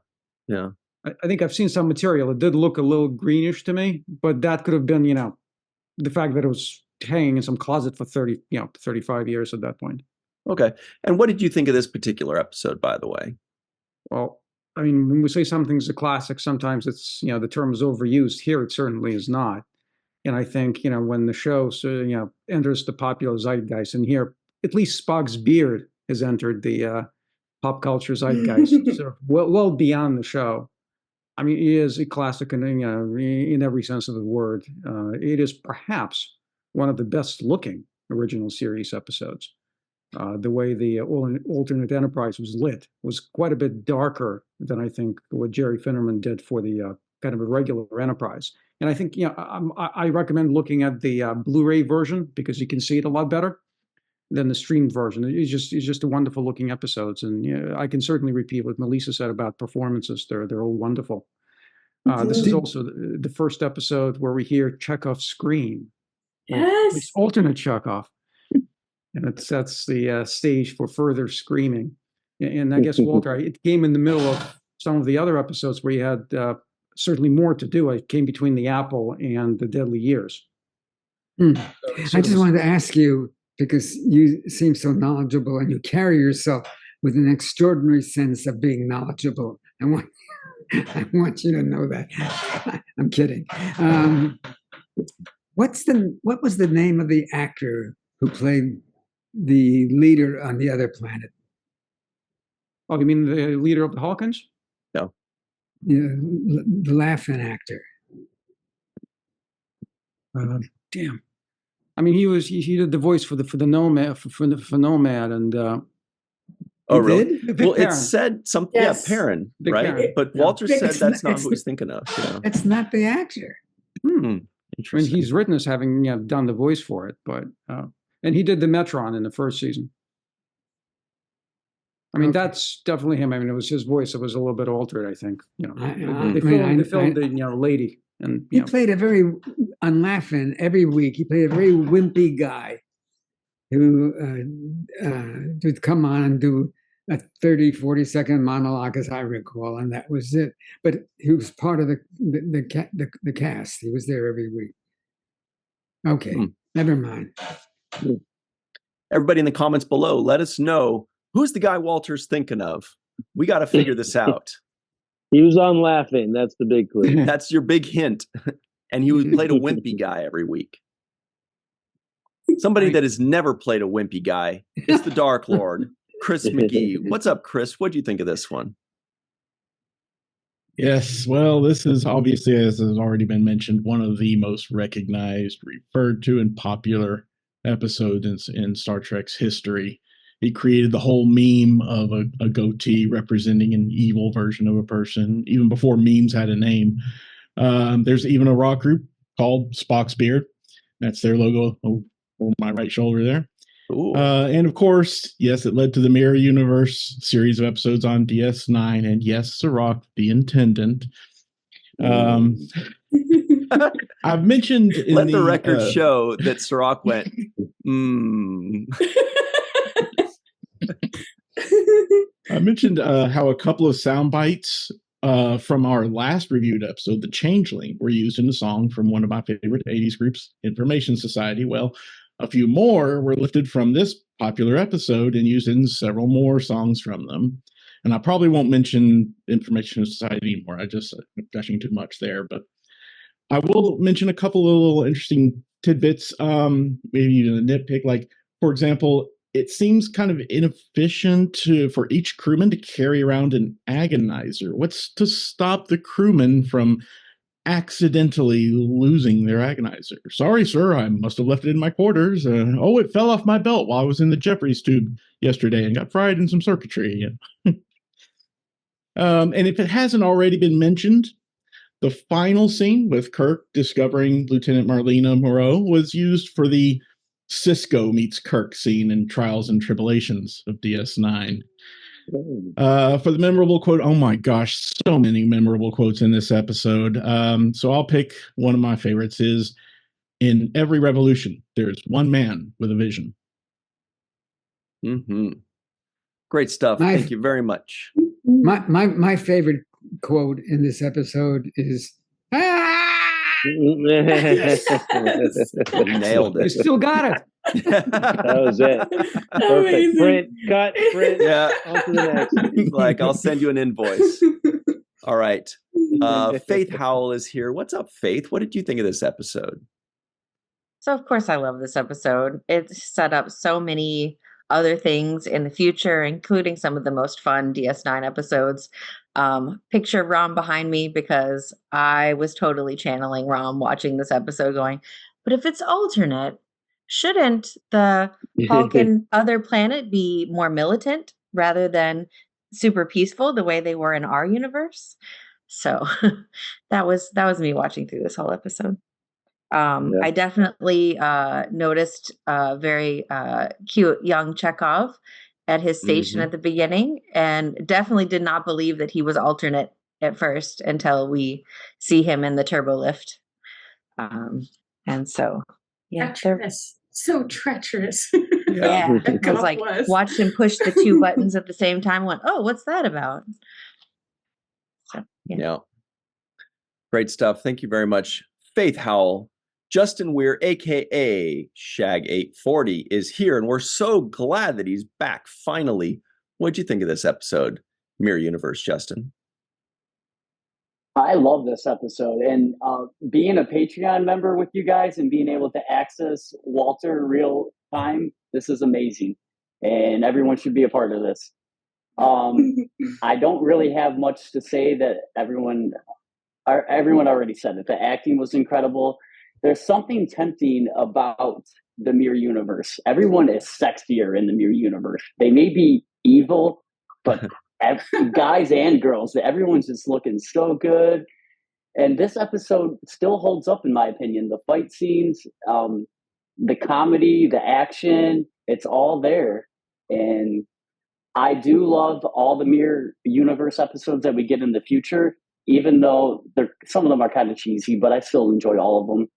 Yeah. I think I've seen some material. It did look a little greenish to me, but that could have been, the fact that it was hanging in some closet for 35 years at that point. Okay. And what did you think of this particular episode, by the way? Well, I mean, when we say something's a classic, sometimes it's, the term is overused. Here, it certainly is not. And I think, when the show, enters the popular zeitgeist, and here, at least Spock's beard has entered the pop culture zeitgeist, sort of well beyond the show. I mean, it is a classic in every sense of the word. It is perhaps one of the best looking original series episodes. The way the alternate Enterprise was lit was quite a bit darker than I think what Jerry Finnerman did for the kind of a regular Enterprise. And I think, I recommend looking at the Blu-ray version because you can see it a lot better than the streamed version. It's just a wonderful looking episodes. And I can certainly repeat what Melissa said about performances. They're all wonderful. This is also the first episode where we hear Chekov scream. Yes. At least alternate Chekov. And it sets the stage for further screaming. And I guess, Walter, it came in the middle of some of the other episodes where you had certainly more to do. It came between the Apple and the Deadly Years. So I just wanted to ask you, because you seem so knowledgeable and you carry yourself with an extraordinary sense of being knowledgeable. I want you to know that. I'm kidding. What was the name of the actor who played the leader on the other planet? Oh, you mean the leader of the Hawkins? No. Yeah, the laughing actor. Damn. I mean, he did the voice for the Nomad for Nomad, and oh really? Well, Perrin. It said something. Yes. Yeah, Perrin, Big right? Perrin. But Walter said that's not who he's thinking of. It's not the actor. Interesting. I mean, he's written as having done the voice for it, but and he did the Metron in the first season. I mean, Okay. that's definitely him. I mean, it was his voice. It was a little bit altered, I think. You know, they I filmed the lady, and he played a very on Laughing every week. He played a very wimpy guy who would come on and do a 30, 40-second monologue, as I recall, and that was it. But he was part of the cast. He was there every week. Okay, never mind. Everybody in the comments below, let us know who's the guy Walter's thinking of. We got to figure this out. He was on Laughing. That's the big clue. That's your big hint. And he played a wimpy guy every week. Somebody that has never played a wimpy guy is the Dark Lord, Chris McGee. What's up, Chris? What do you think of this one? Yes, well, this is obviously, as has already been mentioned, one of the most recognized, referred to, and popular episodes in Star Trek's history. He created the whole meme of a goatee representing an evil version of a person, even before memes had a name. There's even a rock group called Spock's Beard. That's their logo over my right shoulder there. And of course, yes, it led to the Mirror Universe series of episodes on DS9, and yes, Cirroc, the intendant. I've mentioned Let the record show that Cirroc went, I mentioned how a couple of sound bites from our last reviewed episode, The Changeling, were used in a song from one of my favorite 80s groups, Information Society. Well, a few more were lifted from this popular episode and used in several more songs from them. And I probably won't mention Information Society anymore. I'm gushing too much there. But I will mention a couple of little interesting tidbits, maybe even a nitpick. Like, for example, it seems kind of inefficient for each crewman to carry around an agonizer. What's to stop the crewman from accidentally losing their agonizer? Sorry, sir, I must have left it in my quarters. It fell off my belt while I was in the Jeffries tube yesterday and got fried in some circuitry. And if it hasn't already been mentioned, the final scene with Kirk discovering Lieutenant Marlena Moreau was used for the Sisko meets Kirk scene in Trials and Tribulations of DS9. For the memorable quote, oh my gosh, so many memorable quotes in this episode. So I'll pick one of my favorites is, in every revolution, there's one man with a vision. Great stuff. Thank you very much. My favorite quote in this episode is, Yes. Nailed it. You still got it. That was it. Perfect. Print, cut, print. Yeah. On to the next. Like, I'll send you an invoice. All right. Faith Howell is here. What's up, Faith? What did you think of this episode? So, of course, I love this episode. It set up so many other things in the future, including some of the most fun DS9 episodes. Picture Rom behind me, because I was totally channeling Rom watching this episode going, but if it's alternate, shouldn't the Vulcan other planet be more militant rather than super peaceful the way they were in our universe? So that was me watching through this whole episode. I definitely noticed a very cute young Chekov at his station at the beginning, and definitely did not believe that he was alternate at first until we see him in the turbo lift. And so, yeah, treacherous. So treacherous. Yeah, because like watched him push the two buttons at the same time. Went, oh, what's that about? So, yeah, great stuff. Thank you very much, Faith Howell. Justin Weir, aka Shag840, is here, and we're so glad that he's back finally. What'd you think of this episode, Mirror Universe, Justin? I love this episode, and being a Patreon member with you guys and being able to access Walter real time, this is amazing, and everyone should be a part of this. I don't really have much to say. That everyone already said it. The acting was incredible. There's something tempting about the Mirror Universe. Everyone is sexier in the Mirror Universe. They may be evil, but guys and girls, everyone's just looking so good. And this episode still holds up, in my opinion. The fight scenes, the comedy, the action, it's all there. And I do love all the Mirror Universe episodes that we get in the future, even though some of them are kind of cheesy, but I still enjoy all of them.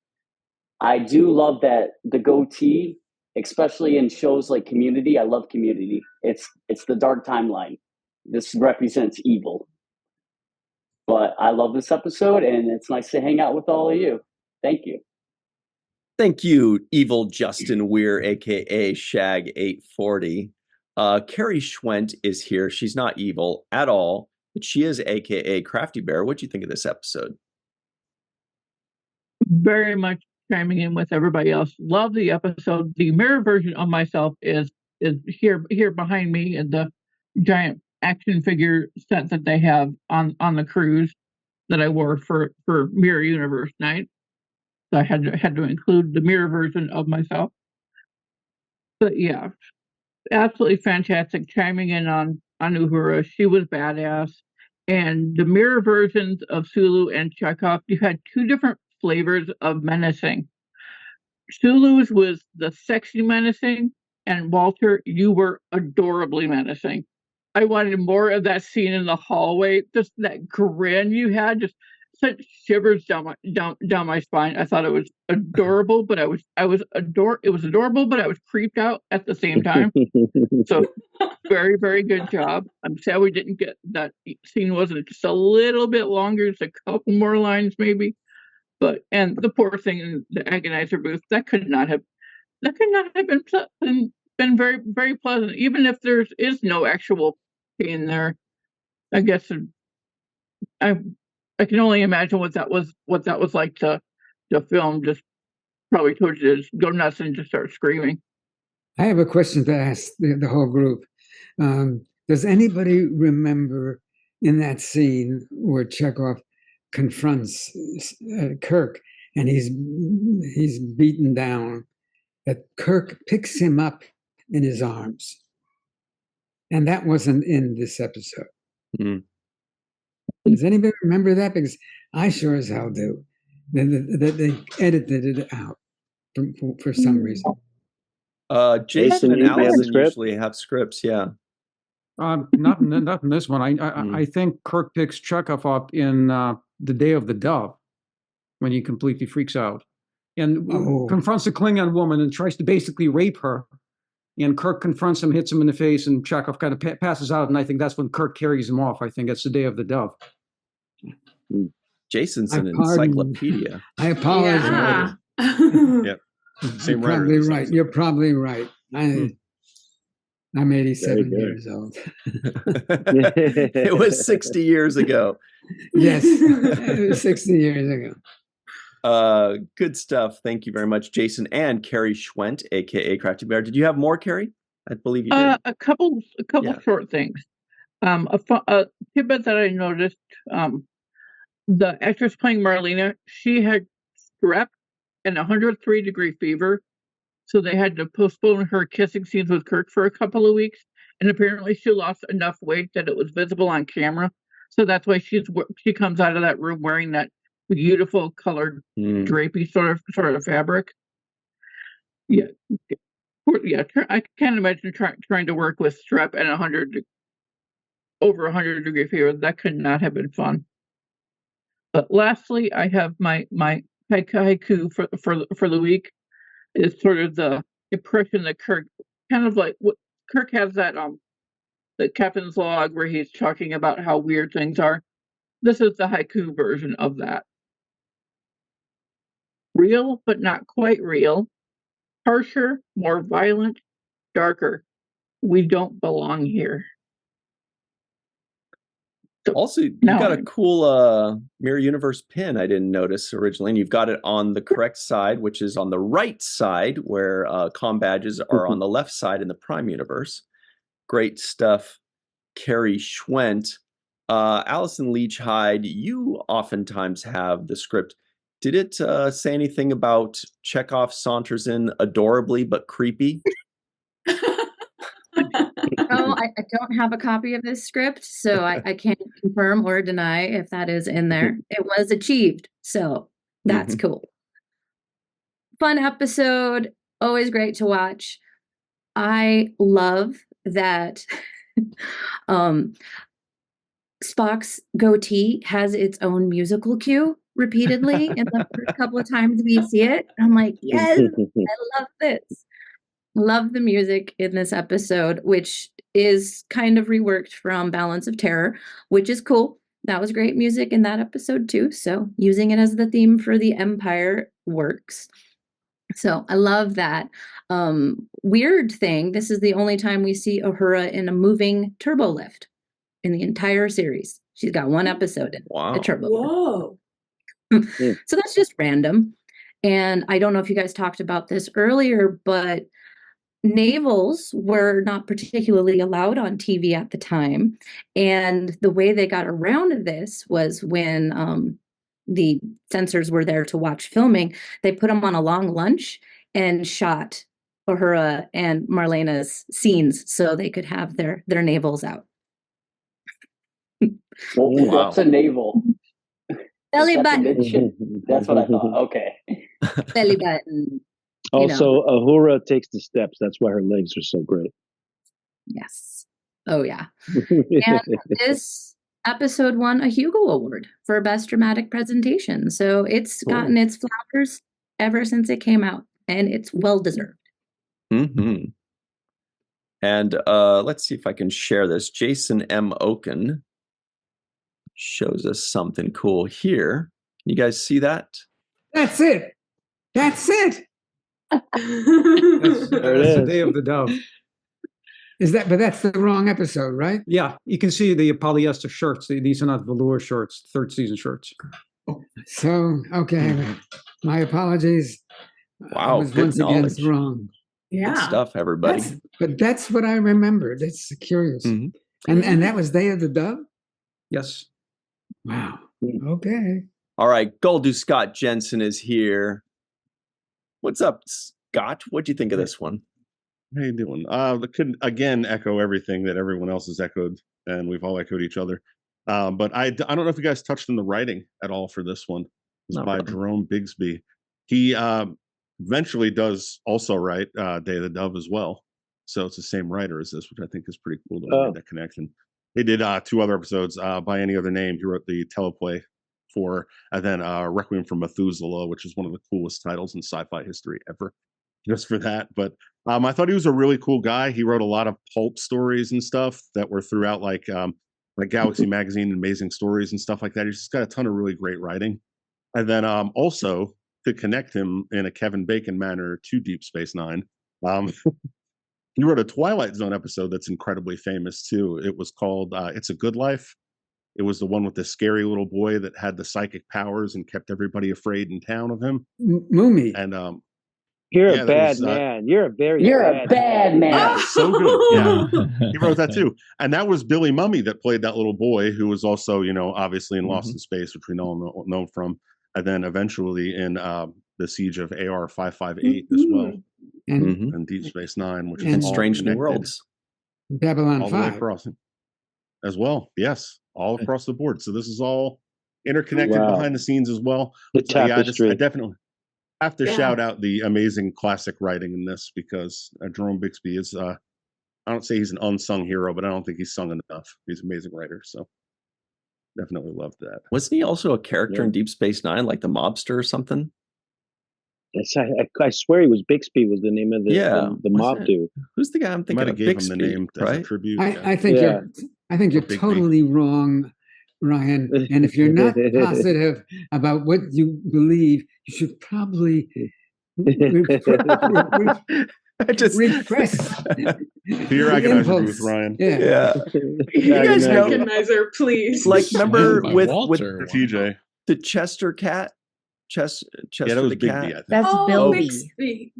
I do love that the goatee, especially in shows like Community. I love Community. It's the dark timeline. This represents evil. But I love this episode, and it's nice to hang out with all of you. Thank you. Thank you, Evil Justin Weir, aka Shag 840. Carrie Schwent is here. She's not evil at all, but she is aka Crafty Bear. What do you think of this episode? Very much chiming in with everybody else. Love the episode. The mirror version of myself is here behind me in the giant action figure set that they have on the cruise that I wore for Mirror Universe night. So I had to include the mirror version of myself. But yeah, absolutely fantastic. Chiming in on Uhura, she was badass. And the mirror versions of Sulu and Chekov, you had two different flavors of menacing. Sulu's was the sexy menacing, and Walter, you were adorably menacing. I wanted more of that scene in the hallway. Just that grin you had, just sent shivers down my spine. I thought it was adorable, but it was adorable, but I was creeped out at the same time. So very, very good job. I'm sad we didn't get that scene wasn't just a little bit longer, just a couple more lines maybe. But and the poor thing in the Agonizer booth, that could not have been very, very pleasant, even if there is no actual pain there. I guess I can only imagine what that was like to film. Just probably told you to go nuts and just start screaming. I have a question to ask the whole group. Does anybody remember in that scene where Chekov confronts Kirk and he's beaten down, that Kirk picks him up in his arms? And that wasn't in this episode. Mm-hmm. Does anybody remember that? Because I sure as hell do. They edited it out for some reason. Jason and Allison usually have scripts, yeah. Not in this one. I think Kirk picks Chekov up in The Day of the Dove when he completely freaks out and confronts the Klingon woman and tries to basically rape her. And Kirk confronts him, hits him in the face, and Chekov kind of passes out. And I think that's when Kirk carries him off. I think it's The Day of the Dove. Jason's an encyclopedia. I apologize. Yeah. Yep. You're probably right. You're probably right. I'm 87 years old. It was 60 years ago. Yes, it was 60 years ago. Good stuff. Thank you very much, Jason and Carrie Schwent, aka Crafty Bear. Did you have more, Carrie? I believe you did. A couple short things. A tidbit that I noticed. The actress playing Marlena, she had strep and 103-degree fever, so they had to postpone her kissing scenes with Kirk for a couple of weeks. And apparently, she lost enough weight that it was visible on camera. So that's why she comes out of that room wearing that beautiful colored drapey sort of fabric. Yeah. I can't imagine trying to work with strep and over 100-degree fever. That could not have been fun. But lastly, I have my haiku for the week. Is sort of the impression that Kirk, kind of like what Kirk has that the captain's log where he's talking about how weird things are. This is the haiku version of that. Real, but not quite real. Harsher, more violent, darker. We don't belong here. So also, you've got a cool Mirror Universe pin I didn't notice originally. And you've got it on the correct side, which is on the right side, where comm badges are on the left side in the Prime Universe. Great stuff, Carrie Schwent. Allison Leach-Hyde, you oftentimes have the script. Did it say anything about Chekov saunters in adorably but creepy? Oh, I don't have a copy of this script, so I can't confirm or deny if that is in there. It was achieved, so that's cool. Fun episode, always great to watch. I love that Spock's goatee has its own musical cue repeatedly in the first couple of times we see it. I'm like, yes, I love this. Love the music in this episode, which is kind of reworked from Balance of Terror, which is cool. That was great music in that episode too. So using it as the theme for the Empire works. So I love that. Weird thing, this is the only time we see Uhura in a moving turbo lift in the entire series. She's got one episode in a turbo lift. So that's just random. And I don't know if you guys talked about this earlier, but navals were not particularly allowed on TV at the time. And the way they got around this was when the censors were there to watch filming, they put them on a long lunch and shot Uhura and Marlena's scenes so they could have their navals out. What's a naval? Belly button. That's what I thought. Okay. Belly button. Also, Uhura takes the steps. That's why her legs are so great. Yes. Oh, yeah. And this episode won a Hugo Award for Best Dramatic Presentation. So it's gotten its flowers ever since it came out, and it's well-deserved. Mm-hmm. And let's see if I can share this. Jason M. Okun shows us something cool here. Can you guys see that? That's it. That's it. That's the Day of the Dove. But that's the wrong episode, right? Yeah, you can see the polyester shirts. These are not velour shirts, third season shirts. So, okay. My apologies. Wow. I was once again wrong. Yeah. Good stuff, everybody. But that's what I remembered. It's curious. Mm-hmm. And that was Day of the Dove? Yes. Wow. Okay. All right. Goldu Scott Jensen is here. What's up, Scott? What'd you think of this one? How you doing? I could again echo everything that everyone else has echoed, and we've all echoed each other. But I don't know if you guys touched on the writing at all for this one. It was by Jerome Bigsby. He eventually does also write Day of the Dove as well. So it's the same writer as this, which I think is pretty cool to make that connection. He did 2 other episodes by any other name. He wrote the teleplay for, and then Requiem for Methuselah, which is one of the coolest titles in sci-fi history ever. Just for that. But I thought he was a really cool guy. He wrote a lot of pulp stories and stuff that were throughout like Galaxy Magazine, Amazing Stories and stuff like that. He's just got a ton of really great writing. And then also to connect him in a Kevin Bacon manner to Deep Space Nine, he wrote a Twilight Zone episode that's incredibly famous too. It was called It's a Good Life. It was the one with the scary little boy that had the psychic powers and kept everybody afraid in town of him. Moomy. And you're a bad man. You're a bad man. So good. Yeah. He wrote that too. And that was Billy Mummy that played that little boy who was also, obviously in Lost in Space, which we know from. And then eventually in the Siege of AR 558 as well. And Deep Space Nine, which is Strange New Worlds. Babylon all 5. the way across as well. Yes. All across the board. So this is all interconnected behind the scenes as well. The tapestry. I definitely have to shout out the amazing classic writing in this because Jerome Bixby is, I don't say he's an unsung hero, but I don't think he's sung enough. He's an amazing writer. So definitely loved that. Wasn't he also a character in Deep Space Nine, like the mobster or something? Yes, I swear he was Bixby was the name of the mob dude. Who's the guy I'm thinking of? Gave Bixby, him the name as a tribute. I think you're totally wrong, Ryan. And if you're not positive about what you believe, you should probably repress your Agonizer Booth, Ryan. Yeah. You guys know, Agonizer, please. Like, remember with TJ, the Chester cat? Chester that was the Bigby, cat. I think. That's Bilby.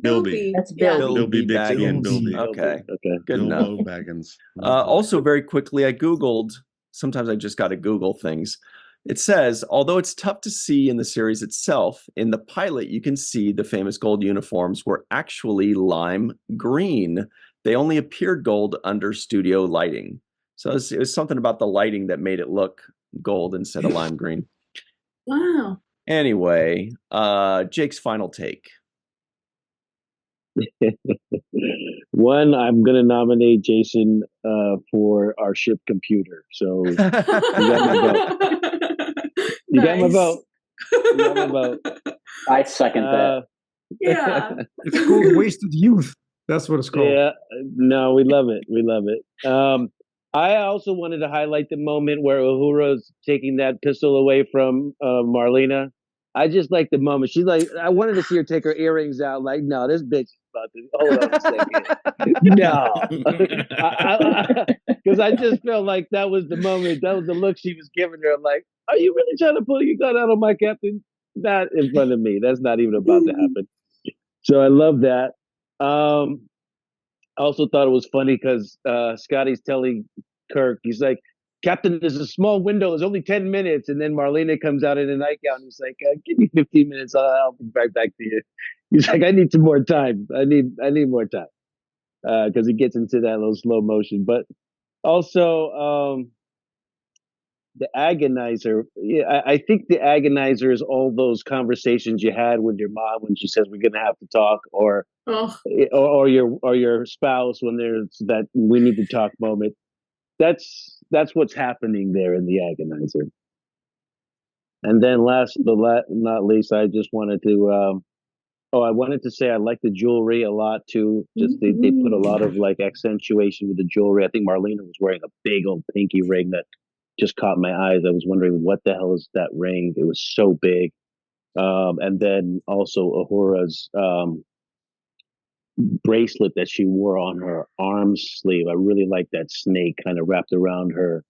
Bilby. That's Bilby. Bilby Bixby and Bilby. Okay. Good Bilbo enough. Baggins. Also, very quickly, I Googled. Sometimes I just got to Google things. It says, although it's tough to see in the series itself, in the pilot, you can see the famous gold uniforms were actually lime green. They only appeared gold under studio lighting. So it was something about the lighting that made it look gold instead of lime green. Wow. Anyway, Jake's final take. One, I'm going to nominate Jason for our ship computer. So you got my vote. You got my vote. You got my vote. I second that. Yeah. It's called wasted youth. That's what it's called. Yeah, no, we love it. We love it. I also wanted to highlight the moment where Uhura's taking that pistol away from Marlena. I just like the moment. She's like, I wanted to see her take her earrings out. Like, no, this bitch is about to, hold on a second. No. Because I just felt like that was the moment. That was the look she was giving her. Like, are you really trying to pull your gun out on my captain? Not in front of me. That's not even about to happen. So I love that. I also thought it was funny because Scotty's telling Kirk, he's like, Captain, there's a small window. There's only 10 minutes. And then Marlena comes out in a nightgown. He's like, give me 15 minutes. I'll be right back to you. He's like, I need some more time. I need more time. Because he gets into that little slow motion. But also, the Agonizer. Yeah, I think the Agonizer is all those conversations you had with your mom when she says we're going to have to talk, or your spouse when there's that we need to talk moment. That's what's happening there in the Agonizer. And then last but not least, I just wanted to I wanted to say I like the jewelry a lot too. Just they put a lot of like accentuation with the jewelry. I think Marlena was wearing a big old pinky ring that just caught my eyes. I was wondering what the hell is that ring? It was so big. And then also Uhura's bracelet that she wore on her arm sleeve. I really like that snake kind of wrapped around her,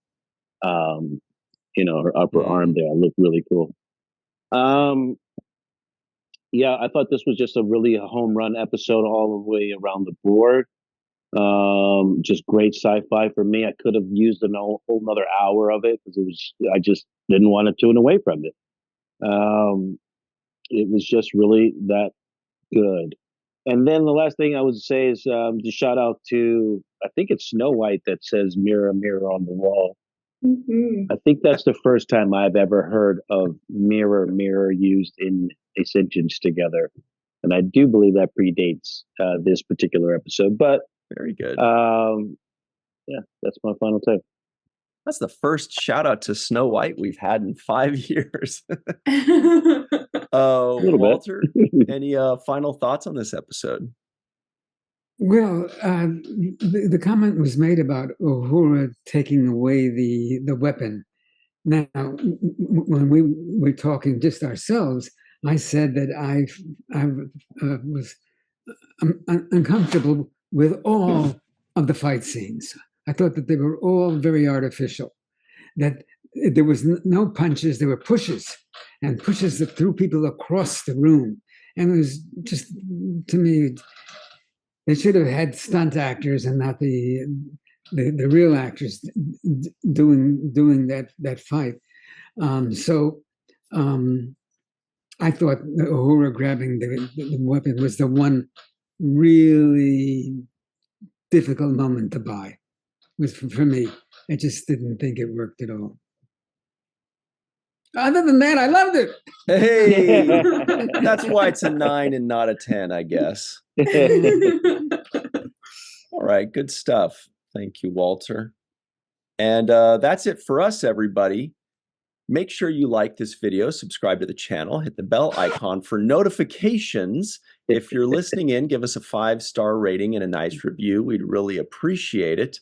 her upper arm there. It looked really cool. Yeah, I thought this was just a really home run episode all the way around the board. Just great sci-fi for me. I could have used a whole another hour of it because I just didn't want to tune away from it. It was just really that good. And then the last thing I would say is just shout out to, I think it's Snow White that says mirror, mirror on the wall. I think that's the first time I've ever heard of mirror, mirror used in a sentence together. And I do believe that predates this particular episode, but very good. Yeah, that's my final take. That's the first shout out to Snow White we've had in 5 years. Walter, any final thoughts on this episode? Well, the comment was made about Uhura taking away the weapon. Now, when we were talking just ourselves, I said that I was uncomfortable with all of the fight scenes. I thought that they were all very artificial, that there was no punches, there were pushes, and pushes that threw people across the room. And it was just, to me, they should have had stunt actors and not the real actors doing that fight. I thought Uhura grabbing the weapon was the one really difficult moment to buy. Was for me. I just didn't think it worked at all. Other than that, I loved it. Hey, that's why it's a 9 and not a 10, I guess. All right, good stuff. Thank you, Walter. And that's it for us, everybody. Make sure you like this video, subscribe to the channel, hit the bell icon for notifications. If you're listening in, give us a 5-star rating and a nice review. We'd really appreciate it.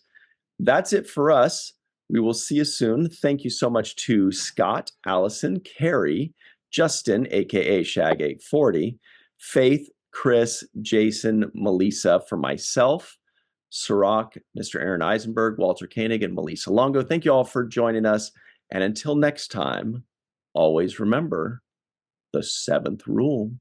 That's it for us. We will see you soon. Thank you so much to Scott, Allison, Carrie, Justin, aka Shag840, Faith, Chris, Jason, Melissa, for myself, Cirroc, Mr. Aaron Eisenberg, Walter Koenig, and Malissa Longo. Thank you all for joining us. And until next time, always remember the 7th rule.